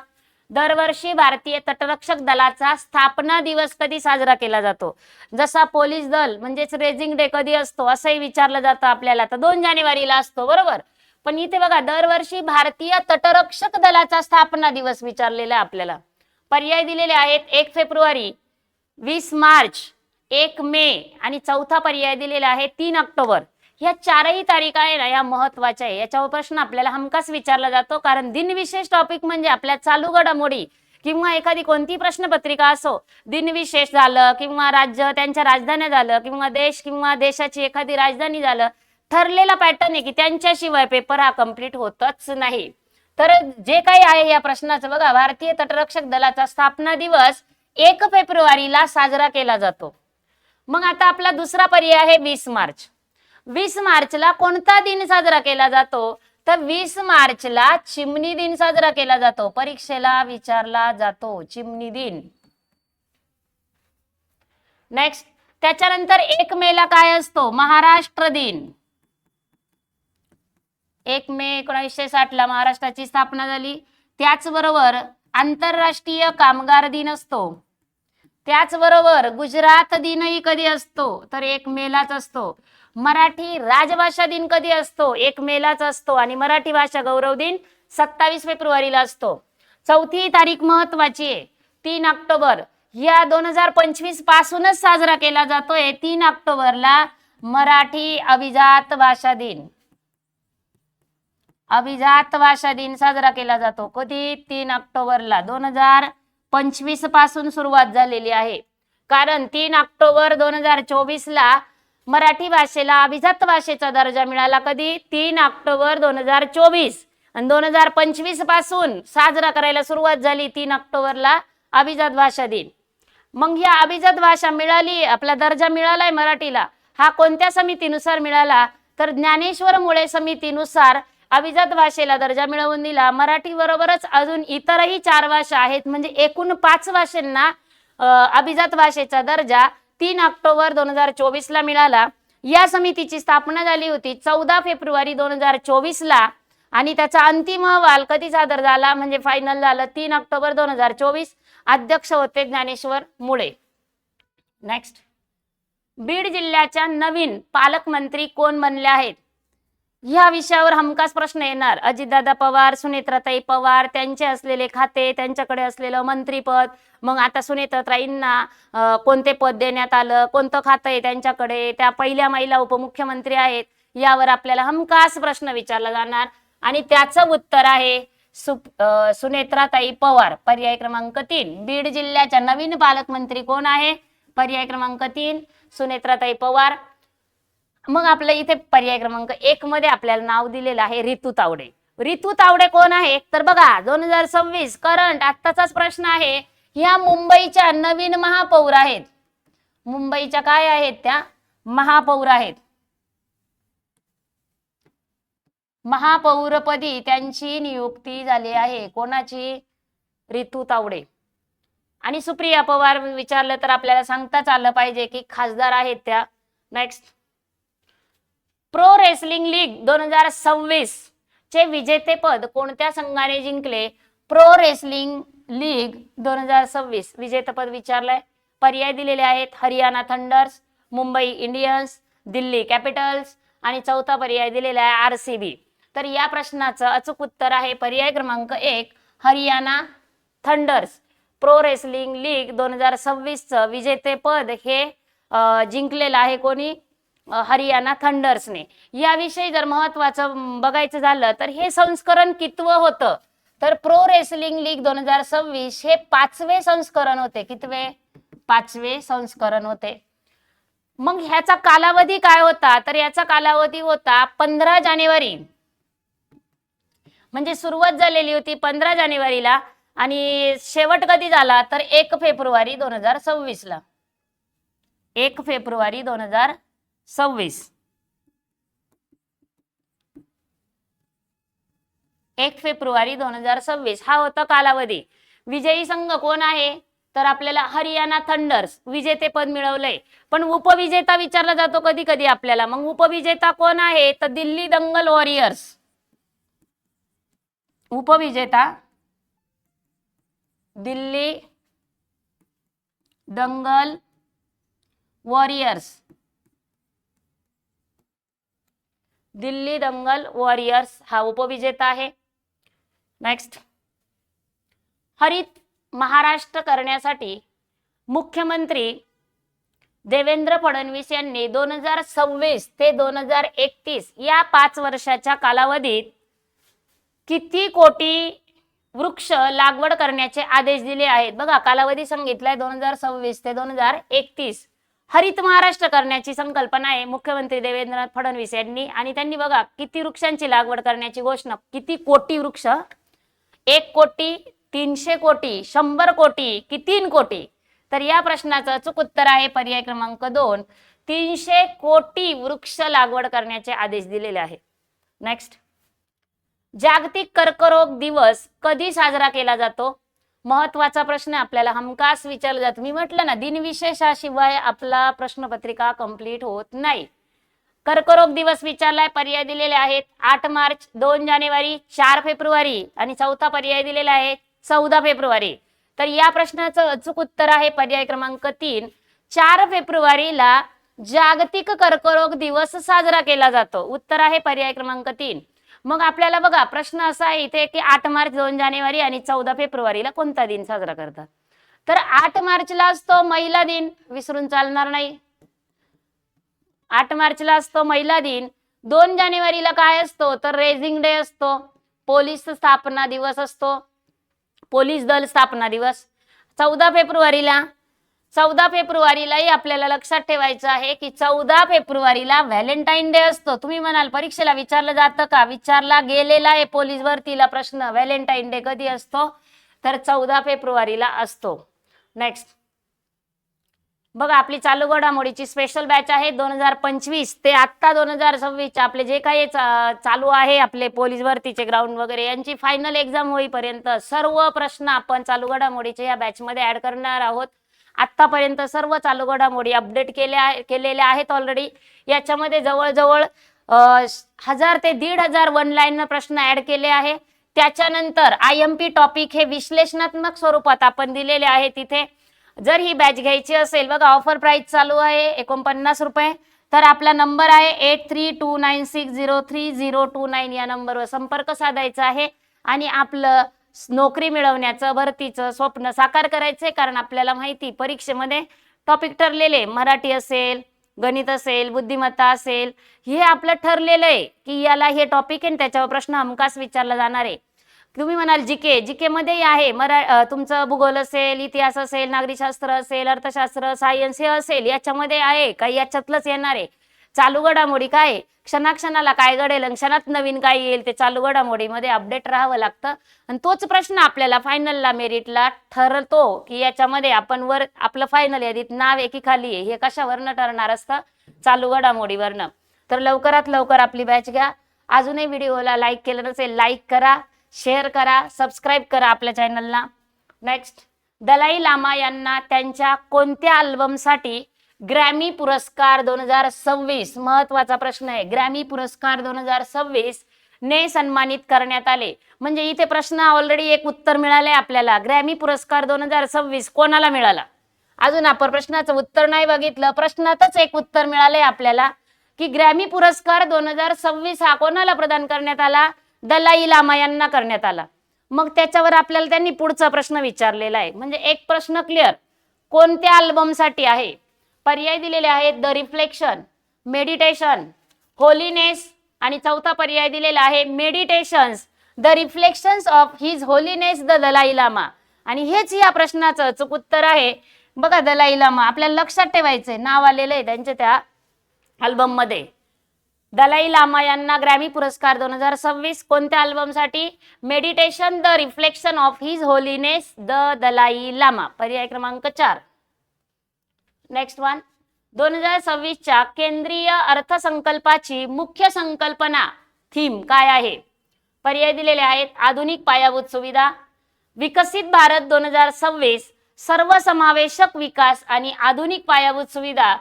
[SPEAKER 1] दरवर्षी भारतीय तटरक्षक दलाचा स्थापना दिवस कधी साजरा केला जातो? जसा पोलीस दल म्हणजेच रेजिंग डे कधी असतो असंही विचारलं जातं आपल्याला, तर 2 जानेवारीला असतो बरोबर. पण इथे बघा दरवर्षी भारतीय तटरक्षक दलाचा स्थापना दिवस विचारलेला आपल्याला. पर्याय दिलेले आहेत 1 फेब्रुवारी, 20 मार्च, 1 मे आणि चौथा पर्याय दिलेला आहे 3 ऑक्टोबर. ह्या चारही तारीख आहे ना या महत्वाच्या आहे. याच्यावर प्रश्न आपल्याला हमखास विचारला जातो कारण दिनविशेष टॉपिक म्हणजे आपल्या चालू घडामोडी किंवा एखादी कोणती प्रश्नपत्रिका असो, दिनविशेष झालं किंवा राज्य त्यांच्या राजधान्या झालं किंवा देश किंवा देशाची एखादी राजधानी झालं, ठरलेला पॅटर्न आहे की त्यांच्याशिवाय पेपर हा कंप्लीट होतच नाही. तर जे काही आहे या प्रश्नाचं बघा भारतीय तटरक्षक दलाचा स्थापना दिवस 1 फेब्रुवारीला साजरा केला जातो. मग आता आपला दुसरा पर्याय आहे 20 मार्च. 20 मार्चला कोणता दिन साजरा केला जातो? तर 20 मार्चला चिमणी दिन साजरा केला जातो. परीक्षेला विचारला जातो चिमणी दिन. नेक्स्ट त्याच्यानंतर 1 मेला काय असतो? महाराष्ट्र दिन. 1 मे 1960 ला महाराष्ट्राची स्थापना झाली. त्याचबरोबर आंतरराष्ट्रीय कामगार दिन असतो. त्याचबरोबर गुजरात दिनही कधी असतो? तर 1 मेलाच असतो. मराठी राजभाषा दिन कधी असतो? 1 मेलाच असतो. आणि मराठी भाषा गौरव दिन 27 फेब्रुवारीला असतो. चौथी तारीख महत्वाची आहे 3 ऑक्टोबर. या 2025 पासूनच साजरा केला जातोय 3 ऑक्टोबरला मराठी अभिजात भाषा दिन. अभिजात भाषा दिन साजरा केला जातो. कधी? 3 ऑक्टोबरला. 2025 पासून सुरुवात झालेली आहे. कारण 3 ऑक्टोबर 2024 ला मराठी भाषेला अभिजात भाषेचा दर्जा मिळाला. कधी? 3 ऑक्टोबर 2024. आणि 2025 पासून साजरा करायला सुरुवात झाली 3 ऑक्टोबरला अभिजात भाषा दिन. मग या अभिजात भाषा मिळाली, आपला दर्जा मिळालाय मराठीला, हा कोणत्या समितीनुसार मिळाला? तर ज्ञानेश्वर मुळे समितीनुसार अभिजात भाषेला दर्जा मिळवून दिला. मराठी बरोबरच अजून इतरही 4 भाषा आहेत, म्हणजे एकूण 5 भाषांना अभिजात भाषेचा दर्जा 3 ऑक्टोबर 2024 ला मिळाला. या समितीची स्थापना झाली होती 14 फेब्रुवारी 2024 ला आणि त्याचा अंतिम अहवाल कधी सादर झाला म्हणजे फायनल झालं 3 ऑक्टोबर 2024. अध्यक्ष होते ज्ञानेश्वर मुळे. नेक्स्ट बीड जिल्ह्याच्या नवीन पालकमंत्री कोण बनले आहेत? या विषयावर हमखास प्रश्न येणार. अजितदादा पवार, सुनेत्राताई पवार, त्यांचे असलेले खाते, त्यांच्याकडे असलेलं मंत्रीपद, मग आता सुनेत्राताईंना कोणते पद देण्यात आलं, कोणतं खातं आहे त्यांच्याकडे, त्या पहिल्या महिला उपमुख्यमंत्री आहेत, यावर आपल्याला हमखास प्रश्न विचारला जाणार आणि त्याचं उत्तर आहे सुनेत्राताई पवार. पर्याय क्रमांक 3. बीड जिल्ह्याच्या नवीन पालकमंत्री कोण आहे? पर्याय क्रमांक 3 सुनेत्राताई पवार. मग आपलं इथे पर्याय क्रमांक 1 मध्ये आपल्याला नाव दिलेलं आहे रितू तावडे. रितू तावडे कोण आहे? तर बघा 2026 करंट आत्ताचाच प्रश्न आहे. ह्या मुंबईच्या नवीन महापौर आहेत. मुंबईच्या काय आहेत? त्या महापौर आहेत. महापौरपदी त्यांची नियुक्ती झाली आहे. कोणाची? रितू तावडे. आणि सुप्रिया पवार विचारलं तर आपल्याला सांगताच आलं पाहिजे की खासदार आहेत त्या. नेक्स्ट प्रो रेसलिंग लीग 2026 चे विजेतेपद कोणत्या संघाने जिंकले? प्रो रेसलिंग लीग 2026 विजेतेपद विचारलंय. पर्याय दिलेले आहेत Haryana thunder's, Mumbai Indians, Delhi Capitals आणि चौथा पर्याय दिलेला आहे आरसीबी. तर या प्रश्नाचं अचूक उत्तर आहे पर्याय क्रमांक 1 Haryana Thunders. Pro wrestling league 2026चं विजेतेपद हे जिंकलेलं आहे कोणी? हरियाणा थंडर्सने. याविषयी जर महत्वाचं बघायचं झालं तर हे संस्करण कितवं होतं? तर प्रो रेसलिंग लीग 2026 हे 5वे संस्करण होते. कितवे? 5वे संस्करण होते. मग ह्याचा कालावधी काय होता? तर याचा कालावधी होता 15 जानेवारी, म्हणजे सुरुवात झालेली होती 15 जानेवारीला आणि शेवट कधी झाला? तर 1 फेब्रुवारी 2026 ला. 1 फेब्रुवारी 2026. 1 फेब्रुवारी 2026 हा होता कालावधी. विजयी संघ कोण आहे? तर आपल्याला हरियाणा थंडर्स विजेतेपद मिळवलंय. पण उपविजेता विचारला जातो कधी कधी आपल्याला. मग उपविजेता कोण आहे? तर दिल्ली दंगल वॉरियर्स. उपविजेता दिल्ली दंगल वॉरियर्स. दिल्ली दंगल वॉरियर्स हा उपविजेता आहे. नेक्स्ट, हरित महाराष्ट्र करण्यासाठी मुख्यमंत्री देवेंद्र फडणवीस यांनी 2026 ते 2031 या 5 वर्षाच्या कालावधीत किती कोटी वृक्ष लागवड करण्याचे आदेश दिले आहेत? बघा कालावधी सांगितलाय 2026 ते 2031. हरित महाराष्ट्र करण्याची संकल्पना आहे मुख्यमंत्री देवेंद्र फडणवीस यांनी आणि त्यांनी बघा किती वृक्षांची लागवड करण्याची घोषणा. किती कोटी वृक्ष? 1 कोटी, 300 कोटी, 100 कोटी की 3 कोटी? तर या प्रश्नाचं अचूक उत्तर आहे पर्याय क्रमांक 2 300 कोटी वृक्ष लागवड करण्याचे आदेश दिलेले आहे. नेक्स्ट, जागतिक कर्करोग दिवस कधी साजरा केला जातो? महत्वाचा प्रश्न आपल्याला हमखास विचारला जातो. मी म्हटलं ना दिनविशेषाशिवाय आपला प्रश्नपत्रिका कंप्लीट होत नाही. कर्करोग दिवस विचारलाय. पर्याय दिलेले आहेत 8 मार्च, 2 जानेवारी, 4 फेब्रुवारी आणि चौथा पर्याय दिलेला आहे 14 फेब्रुवारी. तर या प्रश्नाचं अचूक उत्तर आहे पर्याय क्रमांक 3 4 फेब्रुवारीला जागतिक कर्करोग दिवस साजरा केला जातो. उत्तर आहे पर्याय क्रमांक 3. मग आपल्याला बघा प्रश्न असा आहे इथे की 8 मार्च, 2 जानेवारी आणि 14 फेब्रुवारीला कोणता दिन साजरा करतात? तर 8 मार्चला असतो महिला दिन, विसरून चालणार नाही. 8 मार्चला असतो महिला दिन. 2 जानेवारीला काय असतो? तर रेझिंग डे असतो. पोलीस स्थापना दिवस असतो. पोलीस दल स्थापना दिवस. 14 फेब्रुवारीलाही आपल्याला लक्षात ठेवायचं आहे की 14 फेब्रुवारीला व्हॅलेंटाईन डे असतो. तुम्ही म्हणाल परीक्षेला विचारलं जातं का? विचारला गेलेला आहे पोलीस भरतीला प्रश्न. व्हॅलेंटाईन डे कधी असतो? तर 14 फेब्रुवारीला असतो. नेक्स्ट, बघा आपली चालू घडामोडीची स्पेशल बॅच आहे 2025 ते आता 2026 आपले जे काही चालू आहे आपले पोलीस भरतीचे ग्राउंड वगैरे यांची फायनल एक्झाम होईपर्यंत सर्व प्रश्न आपण चालू घडामोडीचे या बॅच मध्ये ऍड करणार आहोत. आतापर्यंत सर्व चालू घडामोडी अपडेट केलेल्या आहेत ऑलरेडी. याच्यामध्ये जवळजवळ 1000 ते 1500 वन लाईन प्रश्न ऍड केले आहे. त्याच्यानंतर IMP टॉपिक हे विश्लेषणात्मक स्वरूपात आपण दिलेले आहे तिथे. जर ही बॅच घ्यायची असेल बघा ऑफर प्राइस चालू आहे 49 रुपये. तर आपला नंबर आहे 8329603029 या नंबरवर संपर्क साधायचा आहे आणि आपलं नोकरी मिळवण्याचं भरतीचं स्वप्न साकार करायचंय. कारण आपल्याला माहिती परीक्षेमध्ये टॉपिक ठरलेले मराठी असेल, गणित असेल, बुद्धिमत्ता असेल, हे आपलं ठरलेलं आहे की याला हे टॉपिक आहे त्याच्यावर प्रश्न हमखास विचारला जाणार आहे. तुम्ही म्हणाल जीके मध्ये आहे तुमचं भूगोल असेल, इतिहास असेल, नागरिकशास्त्र असेल, अर्थशास्त्र, सायन्स हे असेल याच्यामध्ये आहे काही याच्यातलंच येणार आहे. चालू घडामोडी काय क्षणाक्षणाला काय घडेल क्षणात नवीन काय येईल ते चालू घडामोडीमध्ये अपडेट राहावं लागतं. आणि तोच प्रश्न आपल्याला फायनलला मेरिटला ठरतो की याच्यामध्ये आपण वर आपलं फायनल यादीत नाव आहे की खाली आहे हे कशावरनं ठरणार असतं? चालू घडामोडीवरनं. तर लवकरात लवकर आपली बॅच घ्या. अजूनही व्हिडिओला लाईक केलं नसेल लाईक करा, शेअर करा, सबस्क्राईब करा आपल्या चॅनलला. नेक्स्ट, दलाई लामा यांना त्यांच्या कोणत्या अल्बमसाठी ग्रॅमी पुरस्कार 2026 महत्वाचा प्रश्न आहे. ग्रॅमी पुरस्कार 2026 ने सन्मानित करण्यात आले. म्हणजे इथे प्रश्न ऑलरेडी एक उत्तर मिळाले आपल्याला. ग्रॅमी पुरस्कार 2026 कोणाला मिळाला? अजून आपण प्रश्नाचं उत्तर नाही बघितलं, प्रश्नातच एक उत्तर मिळाले आपल्याला. की ग्रॅमी पुरस्कार 2026 हा कोणाला प्रदान करण्यात आला? दलाई लामा यांना करण्यात आला. मग त्याच्यावर आपल्याला त्यांनी पुढचा प्रश्न विचारलेला आहे. म्हणजे एक प्रश्न क्लिअर. कोणत्या अल्बमसाठी आहे? पर्याय दिलेले आहेत द रिफ्लेक्शन, मेडिटेशन, होलीनेस आणि चौथा पर्याय दिलेला आहे meditations the reflections of his holiness the Dalai Lama. आणि हेच या प्रश्नाचं अचूक उत्तर आहे. बघा दलाई लामा आपल्याला लक्षात ठेवायचंय, नाव आलेलं आहे त्यांच्या त्या अल्बम मध्ये. दलाई लामा यांना ग्रॅमी पुरस्कार 2026 कोणत्या अल्बमसाठी? Meditation the reflection of his holiness the Dalai Lama. पर्याय क्रमांक 4. Next one. 2026च्या केंद्रीय अर्थसंकल्पाची मुख्य संकल्पना थीम काय आहे? पर्याय दिलेले आहेत आधुनिक पायाभूत सुविधा, विकसित भारत 2026, सर्वसमावेशक विकास आणि आधुनिक पायाभूत सुविधा.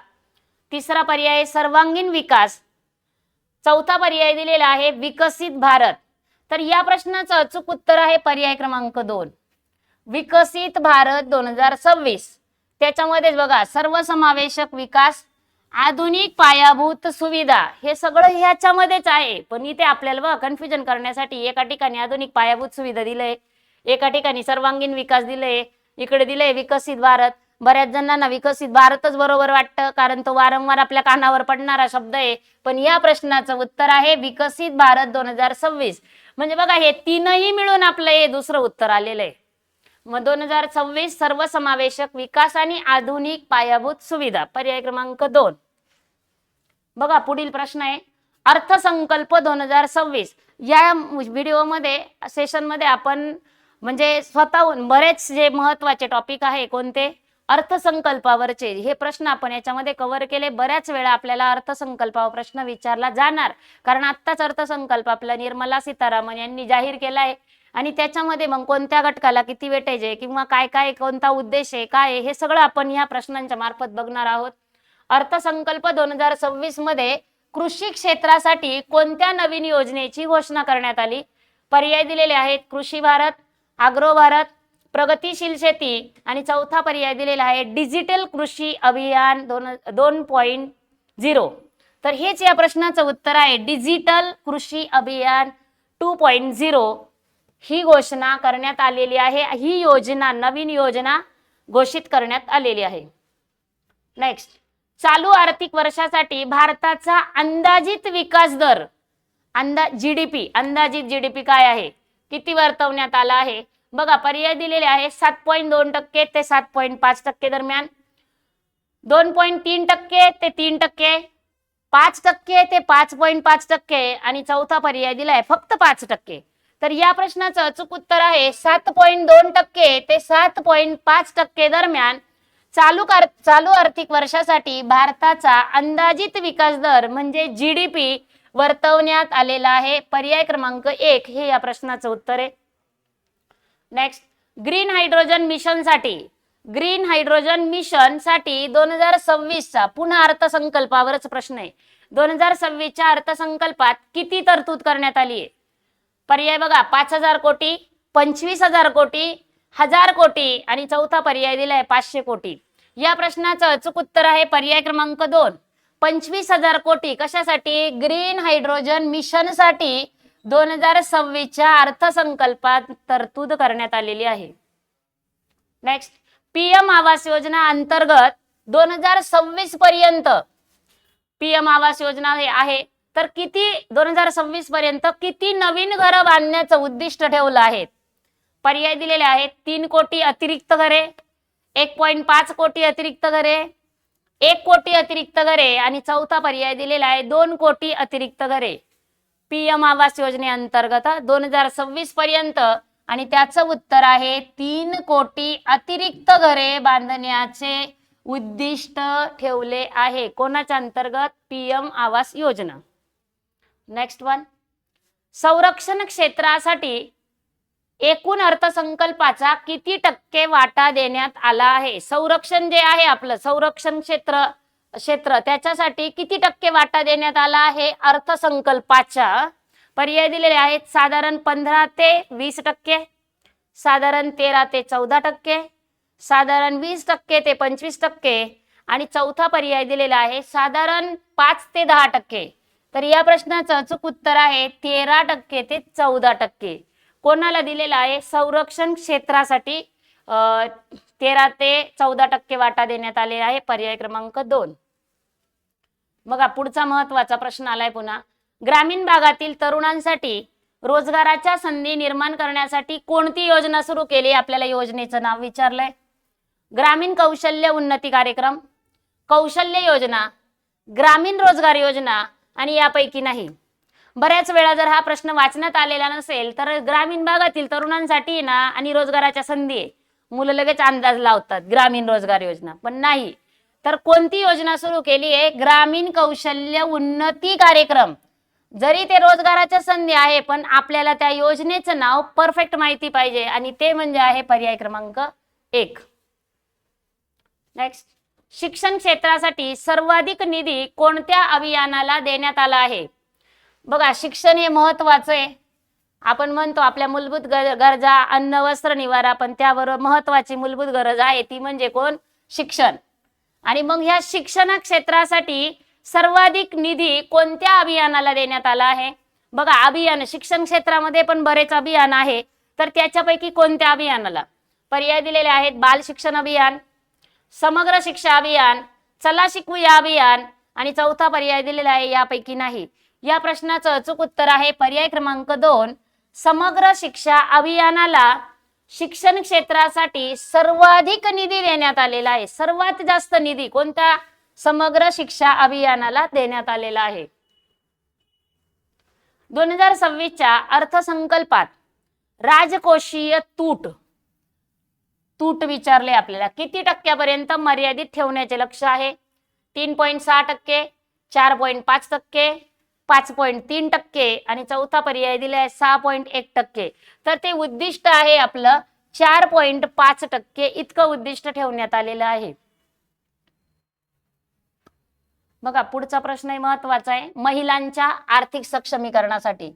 [SPEAKER 1] तिसरा पर्याय सर्वांगीण विकास. चौथा पर्याय दिलेला आहे विकसित भारत. तर या प्रश्नाचं अचूक उत्तर आहे पर्याय क्रमांक 2, विकसित भारत 2026. त्याच्यामध्येच बघा सर्वसमावेशक विकास, आधुनिक पायाभूत सुविधा हे सगळं ह्याच्यामध्येच आहे. पण इथे आपल्याला बघा कन्फ्युजन करण्यासाठी एका ठिकाणी आधुनिक पायाभूत सुविधा दिलंय, एका ठिकाणी सर्वांगीण विकास दिलंय, इकडे दिलंय विकसित भारत. बऱ्याच जणांना विकसित भारतच बरोबर वाटतं कारण तो वारंवार आपल्या कानावर पडणारा शब्द आहे. पण या प्रश्नाचं उत्तर आहे विकसित भारत 2026. म्हणजे बघा हे तीनही मिळून आपलं हे दुसरं उत्तर आलेलं आहे. मग 2026 सर्वसमावेशक विकास आणि आधुनिक पायाभूत सुविधा. पर्याय क्रमांक 2. बघा पुढील प्रश्न आहे अर्थसंकल्प 2026. या व्हिडिओमध्ये सेशनमध्ये आपण म्हणजे स्वतःहून बरेच जे महत्वाचे टॉपिक आहे कोणते अर्थसंकल्पावरचे हे प्रश्न आपण याच्यामध्ये कव्हर केले. बऱ्याच वेळा आपल्याला अर्थसंकल्पावर प्रश्न विचारला जाणार कारण आत्ताच अर्थसंकल्प आपला निर्मला सीतारामन यांनी जाहीर केलाय आणि त्याच्यामध्ये मग कोणत्या घटकाला किती वेटेज आहे किंवा काय काय कोणता उद्देश आहे काय हे सगळं आपण ह्या प्रश्नांच्या मार्फत बघणार आहोत. अर्थसंकल्प 2026 मध्ये कृषी क्षेत्रासाठी कोणत्या नवीन योजनेची घोषणा करण्यात आली? पर्याय दिलेले आहेत कृषी भारत, आग्रो भारत, प्रगतीशील शेती आणि चौथा पर्याय दिलेला आहे डिजिटल कृषी अभियान 2.0. तर हेच या प्रश्नाचं उत्तर आहे डिजिटल कृषी अभियान 2.0 ही घोषणा करण्यात आलेली आहे. ही योजना नवीन योजना घोषित करण्यात आलेली आहे. नेक्स्ट. चालू आर्थिक वर्षासाठी भारताचा अंदाजित विकास दर जीडीपी अंदाजित जीडीपी काय आहे? किती वर्तवण्यात आला आहे? बघा पर्याय दिलेले आहे 7.2% ते 7.5% दरम्यान, 2.3% ते 3%, 5% ते 5.5% आणि चौथा पर्याय दिलाय फक्त 5%. तर या प्रश्नाचं अचूक उत्तर आहे 7.2% ते 7.5% दरम्यान चालू आर्थिक वर्षासाठी भारताचा अंदाजित विकास दर म्हणजे जीडीपी वर्तवण्यात आलेला आहे. पर्याय क्रमांक 1 हे या प्रश्नाचं उत्तर आहे. नेक्स्ट. ग्रीन हायड्रोजन मिशन साठी 2026 चा पुन्हा अर्थसंकल्पावरच प्रश्न आहे. 2026 च्या अर्थसंकल्पात किती तरतूद करण्यात आली आहे? पर्याय बघा 5,000 कोटी, 25,000 कोटी, 1,000 कोटी आणि चौथा पर्याय दिलाय 500 कोटी. या प्रश्नाचं अचूक उत्तर आहे पर्याय क्रमांक 2 25,000 कोटी. कशासाठी? ग्रीन हायड्रोजन मिशन साठी 2026 च्या अर्थसंकल्पात तरतूद करण्यात आलेली आहे. नेक्स्ट. पीएम आवास योजना अंतर्गत 2026 पर्यंत पीएम आवास योजना हे आहे तर किती 2026 पर्यंत किती नवीन घरं बांधण्याचं उद्दिष्ट ठेवलं आहे? पर्याय दिलेले आहेत 3 कोटी अतिरिक्त घरे, 1.5 कोटी अतिरिक्त घरे, 1 कोटी अतिरिक्त घरे आणि चौथा पर्याय दिलेला आहे 2 कोटी अतिरिक्त घरे. पीएम आवास योजनेअंतर्गत 2026 पर्यंत आणि त्याचं उत्तर आहे 3 कोटी अतिरिक्त घरे बांधण्याचे उद्दिष्ट ठेवले आहे. कोणाच्या अंतर्गत? PM Awas Yojana. Next one. संरक्षण क्षेत्रासाठी एकूण अर्थसंकल्पाचा किती टक्के वाटा देण्यात आला आहे? संरक्षण जे आहे आपलं संरक्षण क्षेत्र त्याच्यासाठी किती टक्के वाटा देण्यात आला आहे अर्थसंकल्पाच्या? पर्याय दिलेले आहेत साधारण 15 ते 20%, साधारण 13 ते 14%, साधारण 20% ते 25% आणि चौथा पर्याय दिलेला आहे साधारण 5 ते 10%. तर या प्रश्नाचं अचूक उत्तर आहे 13% ते 14%. कोणाला दिलेला आहे? संरक्षण क्षेत्रासाठी 13 ते 14% वाटा देण्यात आलेला आहे. पर्याय क्रमांक 2. बघा पुढचा महत्वाचा प्रश्न आलाय पुन्हा. ग्रामीण भागातील तरुणांसाठी रोजगाराच्या संधी निर्माण करण्यासाठी कोणती योजना सुरू केली? आपल्याला योजनेचं नाव विचारलंय. ग्रामीण कौशल्य उन्नती कार्यक्रम, कौशल्य योजना, ग्रामीण रोजगार योजना आणि यापैकी नाही. बऱ्याच वेळा जर हा प्रश्न वाचण्यात आलेला नसेल तर ग्रामीण भागातील तरुणांसाठी ना आणि रोजगाराच्या संधी मुलं लगेच अंदाज लावतात ग्रामीण रोजगार योजना, पण नाही. तर कोणती योजना सुरू केली आहे? ग्रामीण कौशल्य उन्नती कार्यक्रम. जरी ते रोजगाराच्या संधी आहे पण आपल्याला त्या योजनेचं नाव परफेक्ट माहिती पाहिजे आणि ते म्हणजे आहे पर्याय क्रमांक 1. नेक्स्ट, शिक्षण क्षेत्रासाठी सर्वाधिक निधी कोणत्या अभियानाला देण्यात आला आहे? बघा शिक्षण हे महत्वाचं आहे. आपण म्हणतो आपल्या मूलभूत गरजा अन्न वस्त्र निवारा, पण त्याबरोबर महत्वाची मूलभूत गरज आहे ती म्हणजे कोण? शिक्षण. आणि मग ह्या शिक्षण क्षेत्रासाठी सर्वाधिक निधी कोणत्या अभियानाला देण्यात आला आहे? बघा अभियान शिक्षण क्षेत्रामध्ये पण बरेच अभियान आहे, तर त्याच्यापैकी कोणत्या अभियानाला? पर्याय दिलेले आहेत बाल शिक्षण अभियान, समग्र शिक्षा अभियान, चला शिकूया अभियान आणि चौथा पर्याय दिलेला आहे यापैकी नाही. या प्रश्नाचं अचूक उत्तर आहे पर्याय क्रमांक 2. समग्र शिक्षा अभियानाला शिक्षण क्षेत्रासाठी सर्वाधिक निधी देण्यात आलेला आहे. सर्वात जास्त निधी कोणत्या समग्र शिक्षा अभियानाला देण्यात आलेला आहे? 2026च्या अर्थसंकल्पात राजकोषीय तूट विचारले आपल्याला. किती टक्क्यापर्यंत मर्यादित ठेवण्याचे लक्ष आहे? 3.6%, 4.5%, 5.3% आणि चौथा पर्याय दिला आहे 6.1%. तर ते उद्दिष्ट आहे आपलं 4.5% इतकं उद्दिष्ट ठेवण्यात आलेलं आहे. बघा पुढचा प्रश्न महत्वाचा आहे. महिलांच्या आर्थिक सक्षमीकरणासाठी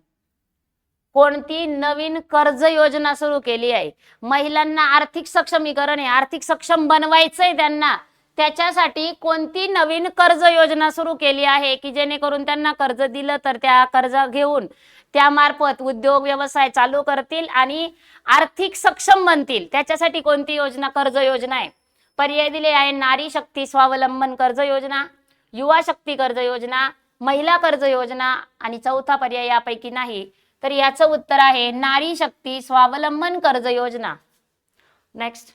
[SPEAKER 1] कोणती नवीन कर्ज योजना सुरू केली आहे? महिलांना आर्थिक सक्षमीकरण आहे, आर्थिक सक्षम बनवायचंय त्यांना, त्याच्यासाठी कोणती नवीन कर्ज योजना सुरू केली आहे की जेणेकरून त्यांना कर्ज दिलं तर त्या कर्ज घेऊन त्यामार्फत उद्योग व्यवसाय चालू करतील आणि आर्थिक सक्षम बनतील? त्याच्यासाठी कोणती योजना कर्ज योजना आहे? पर्याय दिले आहे नारी शक्ती स्वावलंबन कर्ज योजना, युवा शक्ती कर्ज योजना, महिला कर्ज योजना आणि चौथा पर्याय यापैकी नाही. तर याचं उत्तर आहे नारी शक्ती स्वावलंबन कर्ज योजना. नेक्स्ट,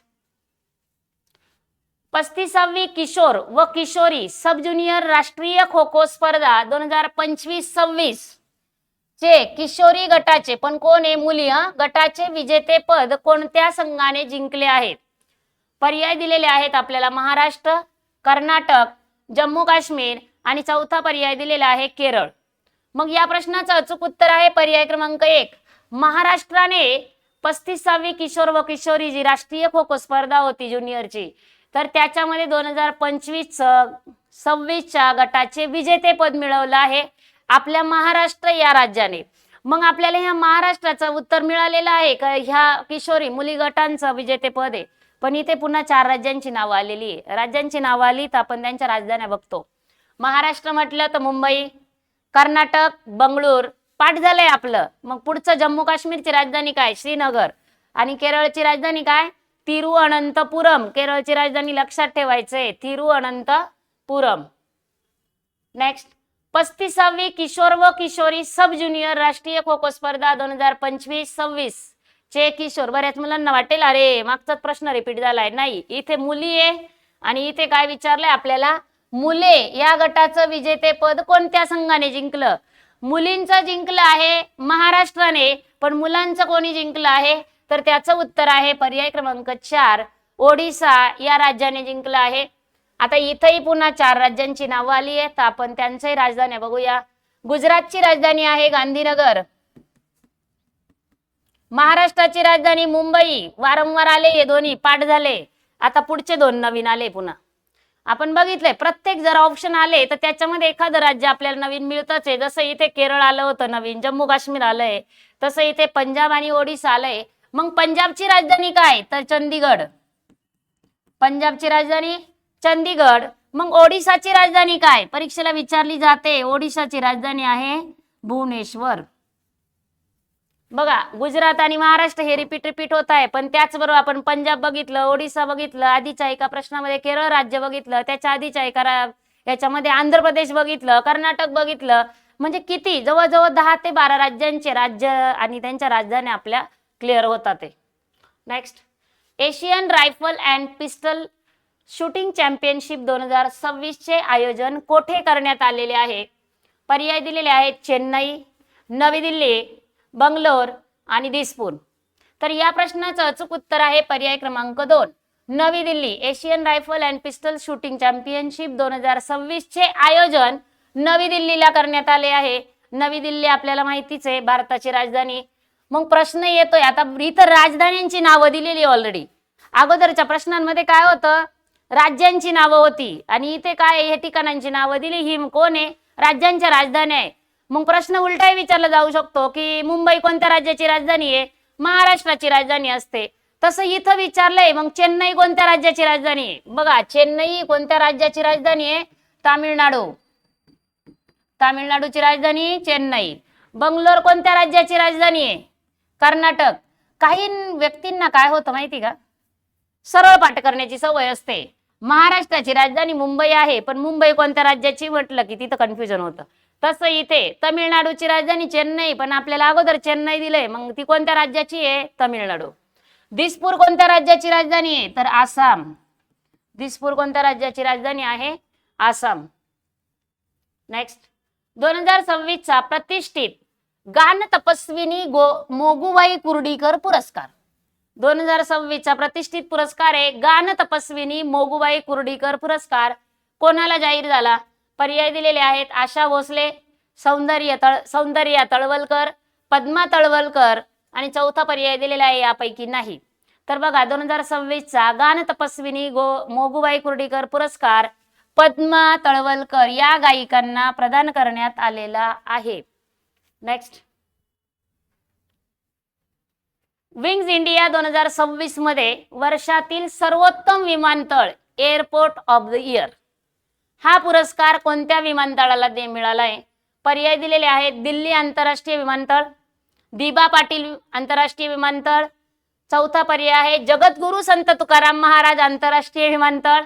[SPEAKER 1] 35वी किशोर व किशोरी सब ज्युनियर राष्ट्रीय खो खो स्पर्धा 2025-26 चे किशोरी गटाचे पण कोण आहे? मुली गटाचे विजेतेपद कोणत्या संघाने जिंकले आहेत? पर्याय दिलेले आहेत आपल्याला महाराष्ट्र, कर्नाटक, जम्मू काश्मीर आणि चौथा पर्याय दिलेला आहे केरळ. मग या प्रश्नाचं अचूक उत्तर आहे पर्याय क्रमांक 1. महाराष्ट्राने 35वी किशोर व किशोरी जी राष्ट्रीय खो खो स्पर्धा होती ज्युनियरची, तर त्याच्यामध्ये 2025-26च्या गटाचे विजेतेपद मिळवलं आहे आपल्या महाराष्ट्र या राज्याने. मग आपल्याला ह्या महाराष्ट्राचं उत्तर मिळालेलं आहे का ह्या किशोरी मुली गटांचं विजेतेपद आहे, पण इथे पुन्हा 4 राज्यांची नावं आलेली आहे. राज्यांची नावं आली तर आपण त्यांच्या राजधान्या बघतो. महाराष्ट्र म्हटलं तर मुंबई, कर्नाटक बंगळूर, पाठ झालंय आपलं. मग पुढचं जम्मू काश्मीरची राजधानी काय? श्रीनगर. आणि केरळची राजधानी काय? तिरुअनंतपुरम. केरळची राजधानी लक्षात ठेवायचंय तिरुअनंतपुरम. नेक्स्ट, 35वी किशोर व किशोरी सब ज्युनियर राष्ट्रीय खो खो स्पर्धा 2025-26 चे किशोर. बऱ्याच मुलांना वाटेल अरे मागचाच प्रश्न रिपीट झालाय. नाही, इथे मुली आहे आणि इथे काय विचारलंय आपल्याला? मुले या गटाचं विजेतेपद कोणत्या संघाने जिंकलं? मुलींचं जिंकलं आहे महाराष्ट्राने, पण मुलांचं कोणी जिंकलं आहे? तर त्याचं उत्तर आहे पर्याय क्रमांक 4. ओडिसा या राज्याने जिंकलं आहे. आता इथेही पुन्हा 4 राज्यांची नावं आली आहेत, आपण त्यांच्याही राजधानी बघूया. गुजरातची राजधानी आहे गांधीनगर, महाराष्ट्राची राजधानी मुंबई. वारंवार आले हे दोन्ही, पाठ झाले. आता पुढचे 2 नवीन आले पुन्हा. आपण बघितलंय प्रत्येक जर ऑप्शन आले तर त्याच्यामध्ये एखादं राज्य आपल्याला नवीन मिळतच आहे. जसं इथे केरळ आलं होतं नवीन, जम्मू काश्मीर आलंय, तसं इथे पंजाब आणि ओडिसा आलंय. मग पंजाबची राजधानी काय? तर चंदीगड. पंजाबची राजधानी चंदीगड. मग ओडिशाची राजधानी काय? परीक्षेला विचारली जाते. ओडिशाची राजधानी आहे भुवनेश्वर. बघा, गुजरात आणि महाराष्ट्र हे रिपीट होत आहे, पण त्याचबरोबर आपण पंजाब बघितलं, ओडिसा बघितलं, आधीच्या एका प्रश्नामध्ये केरळ राज्य बघितलं, त्याच्या आधीच्या एका याच्यामध्ये आंध्र प्रदेश बघितलं, कर्नाटक बघितलं. म्हणजे किती? जवळजवळ 10 ते 12 राज्यांचे राज्य आणि त्यांच्या राजधान्या आपल्या क्लिअर होतात. Next, Asian rifle and pistol shooting championship 2026 चे आयोजन कोठे करण्यात आलेले आहे? पर्याय दिलेले आहेत चेन्नई, नवी दिल्ली, बंगलोर आणि दिसपूर. तर या प्रश्नाचं अचूक उत्तर आहे पर्याय क्रमांक 2, नवी Delhi. Asian rifle and pistol shooting championship 2026 चे आयोजन नवी दिल्लीला करण्यात आले आहे. नवी दिल्ली आपल्याला माहितीच आहे, भारताची राजधानी. मग प्रश्न येतोय आता, इथं राजधान्यांची नावं दिलेली ऑलरेडी. अगोदरच्या प्रश्नांमध्ये काय होतं? राज्यांची नावं होती आणि इथे काय हे ठिकाणांची नावं दिली. ही कोण आहे? राज्यांच्या राजधान्या आहे. मग प्रश्न उलटाही विचारला जाऊ शकतो की मुंबई कोणत्या राज्याची राजधानी आहे? महाराष्ट्राची राजधानी असते. तसं इथं विचारलंय, मग चेन्नई कोणत्या राज्याची राजधानी आहे? बघा, चेन्नई कोणत्या राज्याची राजधानी आहे? तामिळनाडू. तामिळनाडूची राजधानी चेन्नई. बंगलोर कोणत्या राज्याची राजधानी आहे? कर्नाटक. काही व्यक्तींना काय होतं माहिती का, सरळ पाठ करण्याची सवय असते. महाराष्ट्राची राजधानी मुंबई आहे, पण मुंबई कोणत्या राज्याची म्हटलं की तिथं कन्फ्युजन होतं. तसं इथे तमिळनाडूची राजधानी चेन्नई, पण आपल्याला अगोदर चेन्नई दिलंय, मग ती कोणत्या राज्याची आहे? तमिळनाडू. दिसपूर कोणत्या राज्याची राजधानी आहे? तर आसाम. दिसपूर कोणत्या राज्याची राजधानी आहे? आसाम. नेक्स्ट, 2026 चा प्रतिष्ठित गान तपस्विनी मोगूबाई कुर्डीकर पुरस्कार. 2026 चा प्रतिष्ठित पुरस्कार आहे गान तपस्विनी मोगूबाई कुर्डीकर पुरस्कार. कोणाला जाहीर झाला? पर्याय दिलेले आहेत आशा भोसले, सौंदर्या तळवलकर, पद्मा तळवलकर आणि चौथा पर्याय दिलेला आहे यापैकी नाही. तर बघा, 2026 चा गान तपस्विनी मोगूबाई कुर्डीकर पुरस्कार पद्मा तळवलकर या गायिकांना प्रदान करण्यात आलेला आहे. नेक्स्ट, विंग्स इंडिया 2026 मध्ये वर्षातील सर्वोत्तम विमानतळ एअरपोर्ट ऑफ द इयर हा पुरस्कार कोणत्या विमानतळाला मिळाला आहे? पर्याय दिलेले आहेत दिल्ली आंतरराष्ट्रीय विमानतळ, दिबा पाटील आंतरराष्ट्रीय विमानतळ, चौथा पर्याय आहे जगद्गुरू संत तुकाराम महाराज आंतरराष्ट्रीय विमानतळ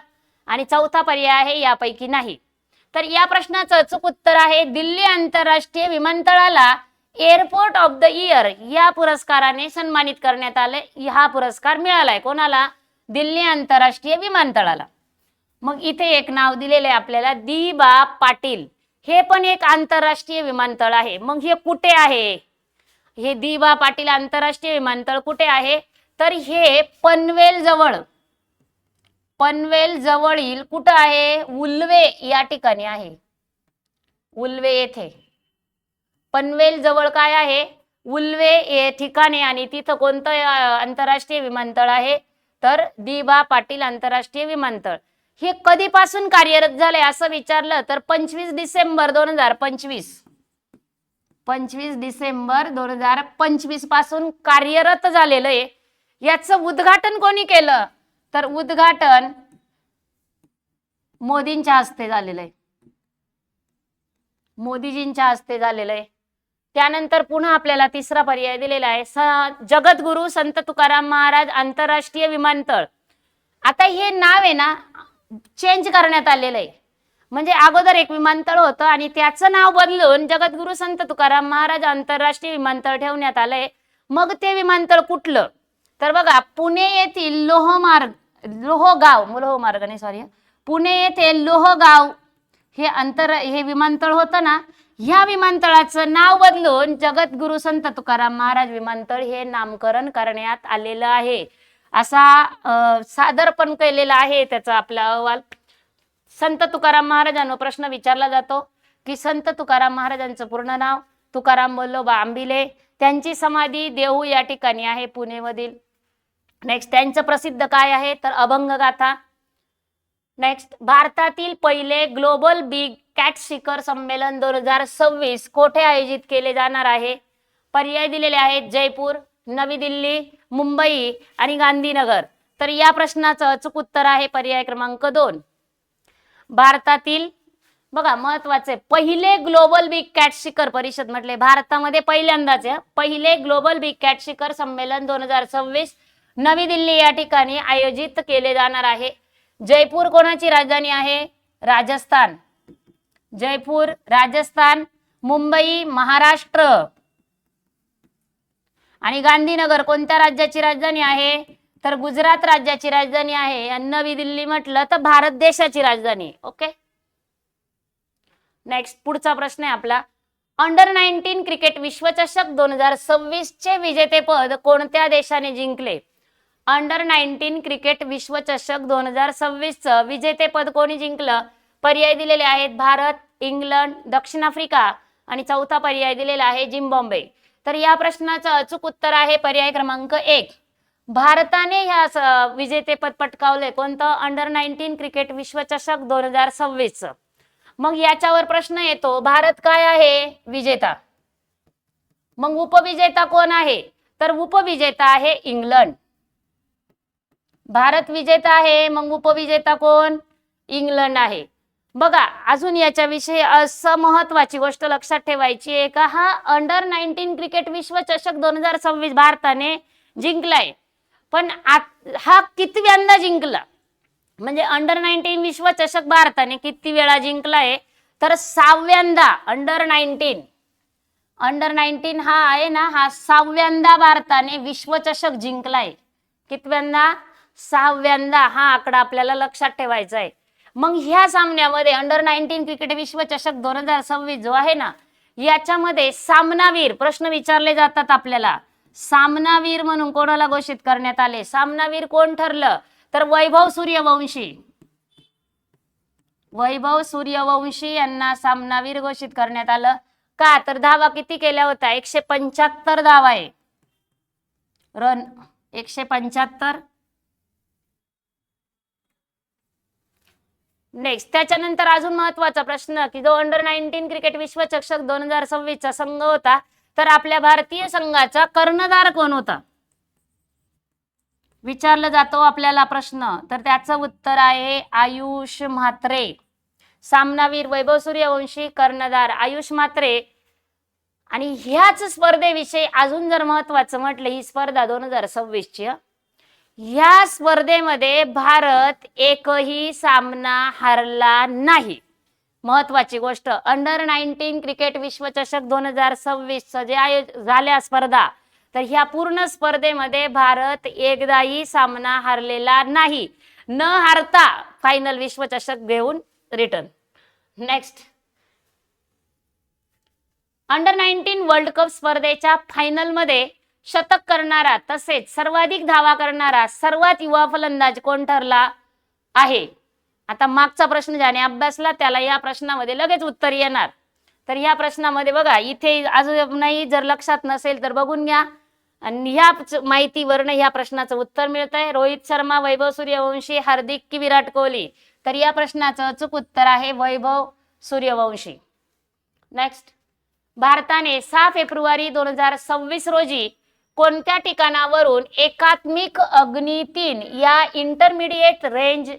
[SPEAKER 1] आणि चौथा पर्याय आहे यापैकी नाही. तर या प्रश्नाचं अचूक उत्तर आहे दिल्ली आंतरराष्ट्रीय विमानतळाला एअरपोर्ट ऑफ द इयर या पुरस्काराने सन्मानित करण्यात आले. हा पुरस्कार मिळालाय कोणाला? दिल्ली आंतरराष्ट्रीय विमानतळाला. मग इथे एक नाव दिलेले आपल्याला दिबा पाटील, हे पण एक आंतरराष्ट्रीय विमानतळ आहे. मग हे कुठे आहे? हे दिबा पाटील आंतरराष्ट्रीय विमानतळ कुठे आहे? तर हे पनवेल जवळील कुठं आहे? उल्वे या ठिकाणी आहे. उल्वे येथे पनवेल जवळ काय आहे? उल्वे हे ठिकाणी. आणि तिथं कोणतं आंतरराष्ट्रीय विमानतळ आहे? तर दिबा पाटील आंतरराष्ट्रीय विमानतळ. हे कधीपासून कार्यरत झाले असं विचारलं तर 25 डिसेंबर 2025. 25 डिसेंबर 2025 पासून कार्यरत झालेलं आहे. याचं उद्घाटन कोणी केलं? तर उद्घाटन मोदींच्या हस्ते झालेलं आहे. मोदीजींच्या हस्ते झालेलं आहे. त्यानंतर पुन्हा आपल्याला तिसरा पर्याय दिलेला आहे जगद्गुरू संत तुकाराम महाराज आंतरराष्ट्रीय विमानतळ. आता हे नाव आहे ना चेंज करण्यात आलेलं आहे. म्हणजे अगोदर एक विमानतळ होतं आणि त्याचं नाव बदलून जगद्गुरू संत तुकाराम महाराज आंतरराष्ट्रीय विमानतळ ठेवण्यात आलंय. मग ते विमानतळ कुठलं? तर बघा, पुणे येथील पुणे येथे लोहगाव हे विमानतळ होतं ना, ह्या विमानतळाचं नाव बदलून जगद्गुरू संत तुकाराम महाराज विमानतळ हे नामकरण करण्यात आलेलं आहे. असा सादर पण केलेला आहे त्याचा आपला अहवाल. संत तुकाराम महाराजांवर प्रश्न विचारला जातो की संत तुकाराम महाराजांचं पूर्ण नाव तुकाराम वल्लभ आंबिले. त्यांची समाधी देहू या ठिकाणी आहे पुणेमधील. नेक्स्ट, त्यांचं प्रसिद्ध काय आहे? तर अभंगगाथा. नेक्स्ट, भारतातील पहिले ग्लोबल बिग कॅट शिखर संमेलन 2026 कोठे आयोजित केले जाणार आहे? पर्याय दिलेले आहेत जयपूर, नवी दिल्ली, मुंबई आणि गांधीनगर. तर या प्रश्नाचं अचूक उत्तर आहे पर्याय क्रमांक 2. भारतातील बघा महत्वाचे पहिले ग्लोबल बिग कॅट शिखर परिषद म्हटले भारतामध्ये पहिल्यांदाच पहिले ग्लोबल बिग कॅट शिखर संमेलन 2026 नवी दिल्ली या ठिकाणी आयोजित केले जाणार आहे. जयपूर कोणाची राजधानी आहे? राजस्थान. जयपूर राजस्थान. मुंबई महाराष्ट्र. आणि गांधीनगर कोणत्या राज्याची राजधानी आहे? तर गुजरात राज्याची राजधानी आहे. आणि नवी दिल्ली म्हटलं तर भारत देशाची राजधानी. ओके, नेक्स्ट पुढचा प्रश्न आहे आपला, अंडर 19 क्रिकेट विश्वचषक 2026 चे विजेतेपद कोणत्या देशाने जिंकले? अंडर 19 क्रिकेट विश्वचषक 2026 चं विजेतेपद कोणी जिंकलं? पर्याय दिलेले आहेत भारत, इंग्लंड, दक्षिण आफ्रिका आणि चौथा पर्याय दिलेला आहे झिम्बाब्वे. तर या प्रश्नाचं अचूक उत्तर आहे पर्याय क्रमांक 1. भारताने ह्या विजेतेपद पटकावले. कोणतं? अंडर 19 क्रिकेट विश्वचषक 2026. मग याच्यावर प्रश्न येतो, भारत काय आहे? विजेता. मग उपविजेता कोण आहे? तर उपविजेता आहे इंग्लंड. भारत विजेता आहे, मग उपविजेता कोण? इंग्लंड आहे. बघा अजून याच्याविषयी असं महत्वाची गोष्ट लक्षात ठेवायची आहे का हा अंडर 19 क्रिकेट विश्वचषक 2026 भारताने जिंकलाय, पण हा कितव्यांदा जिंकला? म्हणजे अंडर 19 विश्वचषक भारताने किती वेळा जिंकलाय? तर 6व्यांदा. अंडर 19 हा आहे ना, हा 6व्यांदा भारताने विश्वचषक जिंकलाय. कितव्यांदा? 6व्यांदा. हा आकडा आपल्याला लक्षात ठेवायचा आहे. मग ह्या सामन्यामध्ये अंडर 19 क्रिकेट विश्वचषक 2026 जो आहे ना, याच्यामध्ये सामनावीर प्रश्न विचारले जातात आपल्याला. सामनावीर म्हणून कोणाला घोषित करण्यात आले? सामनावीर कोण ठरलं? तर वैभव सूर्यवंशी. वैभव सूर्यवंशी यांना सामनावीर घोषित करण्यात आलं. का? तर धावा किती केल्या होत्या? 175 धावा आहे. रन 175. नेक्स्ट त्याच्यानंतर अजून महत्वाचा प्रश्न की जो अंडर 19 क्रिकेट विश्वचषक 2026 चा संघ होता, तर आपल्या भारतीय संघाचा कर्णधार कोण होता? विचारला जातो आपल्याला प्रश्न. तर त्याचं उत्तर आहे आयुष म्हात्रे. सामनावीर वैभव सूर्यवंशी, कर्णधार आयुष म्हात्रे. आणि ह्याच स्पर्धेविषयी अजून जर महत्वाचं म्हटलं, ही स्पर्धा 2026 ची, ह्या स्पर्धेमध्ये भारत एकही सामना हरला नाही. महत्वाची गोष्ट, अंडर 19 क्रिकेट विश्वचषक 2026 जे झाल्या स्पर्धा, तर ह्या पूर्ण स्पर्धेमध्ये भारत एकदाही सामना हरलेला नाही. न हारता फायनल विश्वचषक घेऊन return. Next, under 19 world cup स्पर्धेच्या फायनल मध्ये शतक करणारा तसेच सर्वाधिक धावा करणारा सर्वात युवा फलंदाज कोण ठरला आहे? आता मागचा प्रश्न ज्याने अभ्यासला त्याला या प्रश्नामध्ये लगेच उत्तर येणार. तर या प्रश्नामध्ये बघा इथे अजूनही जर लक्षात नसेल तर बघून घ्या. आणि ह्या माहितीवरनं ह्या प्रश्नाचं उत्तर मिळतंय. रोहित शर्मा, वैभव सूर्यवंशी, हार्दिक की विराट कोहली? तर या प्रश्नाचं अचूक उत्तर आहे वैभव सूर्यवंशी. नेक्स्ट, भारताने 6 फेब्रुवारी 2026 रोजी कोणत्या ठिकाणावरून एकात्मिक अग्नि 3 या इंटरमिडिएट रेंज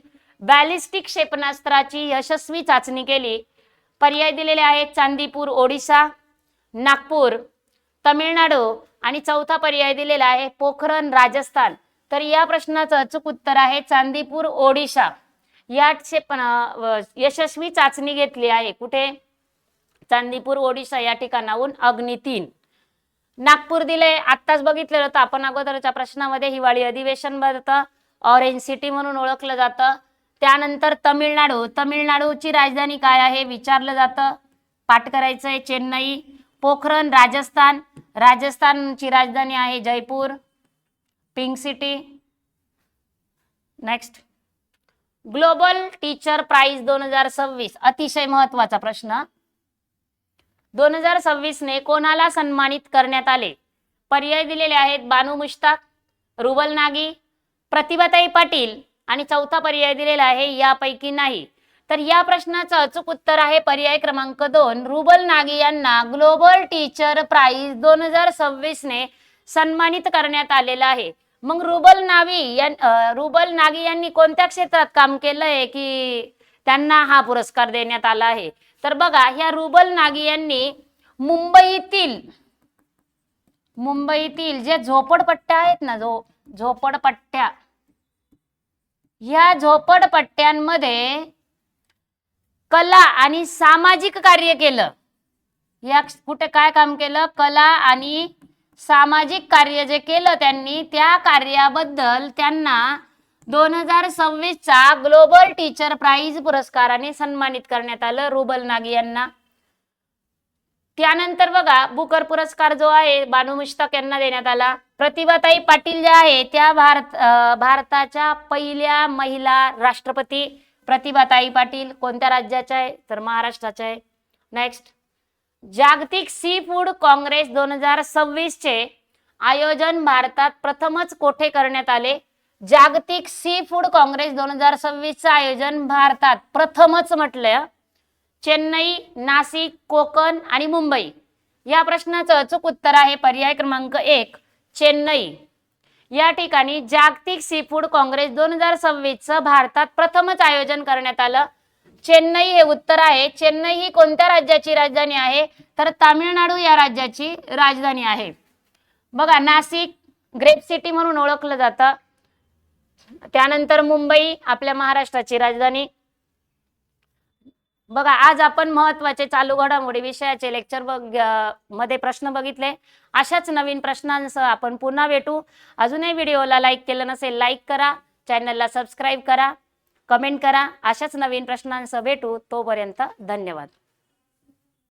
[SPEAKER 1] बॅलिस्टिक क्षेपणास्त्राची यशस्वी चाचणी केली? पर्याय दिलेले आहेत चांदीपूर ओडिशा, नागपूर तमिळनाडू आणि चौथा पर्याय दिलेला आहे पोखरण राजस्थान. तर या प्रश्नाचं अचूक उत्तर आहे चांदीपूर ओडिशा. या यशस्वी चाचणी घेतली आहे. कुठे? चांदीपूर ओडिशा या ठिकाणाहून अग्नि 3. नागपूर दिले, आत्ताच बघितलेलं होतं आपण अगोदरच्या प्रश्नामध्ये. हिवाळी अधिवेशन भरतं, ऑरेंज सिटी म्हणून ओळखलं जातं. त्यानंतर तमिळनाडू, तमिळनाडूची राजधानी काय आहे विचारलं जातं, पाठ करायचंय चेन्नई. पोखरण राजस्थान, राजस्थानची राजधानी आहे Jaipur, pink city. Next, global teacher prize 2026 अतिशय महत्वाचा प्रश्न. 2026 ने कोणाला सन्मानित करण्यात आले? पर्याय दिलेले आहेत बानू मुश्ताक, रुबल नागी, प्रतिभाताई पाटील आणि चौथा पर्याय दिलेला आहे यापैकी नाही. तर या प्रश्नाचं अचूक उत्तर आहे पर्याय क्रमांक 2, रुबल नागी यांना ग्लोबल टीचर प्राइज 2026 ने सन्मानित करण्यात आलेला आहे. मग रुबल नागी यांनी कोणत्या क्षेत्रात काम केलंय की त्यांना हा पुरस्कार देण्यात आला आहे. तर बघा, ह्या रुबल नागी यांनी मुंबईतील जे झोपडपट्ट्या आहेत ना, झोपडपट्ट्या, ह्या झोपडपट्ट्यांमध्ये कला आणि सामाजिक कार्य केलं. या कुठे काय काम केलं? कला आणि सामाजिक कार्य जे केलं त्यांनी, त्या कार्याबद्दल त्यांना 2026चा ग्लोबल टीचर प्राइज पुरस्काराने सन्मानित करण्यात आलं रुबल नागी यांना. त्यानंतर बघा, बुकर पुरस्कार जो आहे बानू मुश्ताक यांना देण्यात आला. प्रतिभाताई पाटील ज्या आहे त्या भारताच्या पहिल्या महिला राष्ट्रपती प्रतिभाताई पाटील. कोणत्या राज्याच्या आहे? तर महाराष्ट्राच्या आहे. नेक्स्ट, जागतिक सी फूड काँग्रेस 2026 चे आयोजन भारतात प्रथमच कोठे करण्यात आले? जागतिक सी फूड काँग्रेस 2026 चं आयोजन भारतात प्रथमच म्हटलंय. चेन्नई, नाशिक, कोकण आणि मुंबई. या प्रश्नाचं अचूक उत्तर आहे पर्याय क्रमांक 1, चेन्नई. या ठिकाणी जागतिक सी फूड काँग्रेस 2026 चं भारतात प्रथमच आयोजन करण्यात आलं. चेन्नई हे उत्तर आहे. चेन्नई ही कोणत्या राज्याची राजधानी आहे? तर तामिळनाडू या राज्याची राजधानी आहे. बघा, नाशिक ग्रेप सिटी म्हणून ओळखलं जातं. त्यानंतर मुंबई आपल्या महाराष्ट्राची राजधानी. बघा, आज आपण महत्त्वाचे चालू घडामोडी विषयाचे लेक्चर मध्ये प्रश्न बघितले. अशाच नवीन प्रश्नांसह आपण पुन्हा भेटू. अजूनही व्हिडिओला लाईक केलं नसेल, लाईक करा, चॅनलला सबस्क्राईब करा, कमेंट करा. अशाच नवीन प्रश्नांसह भेटू. तोपर्यंत धन्यवाद.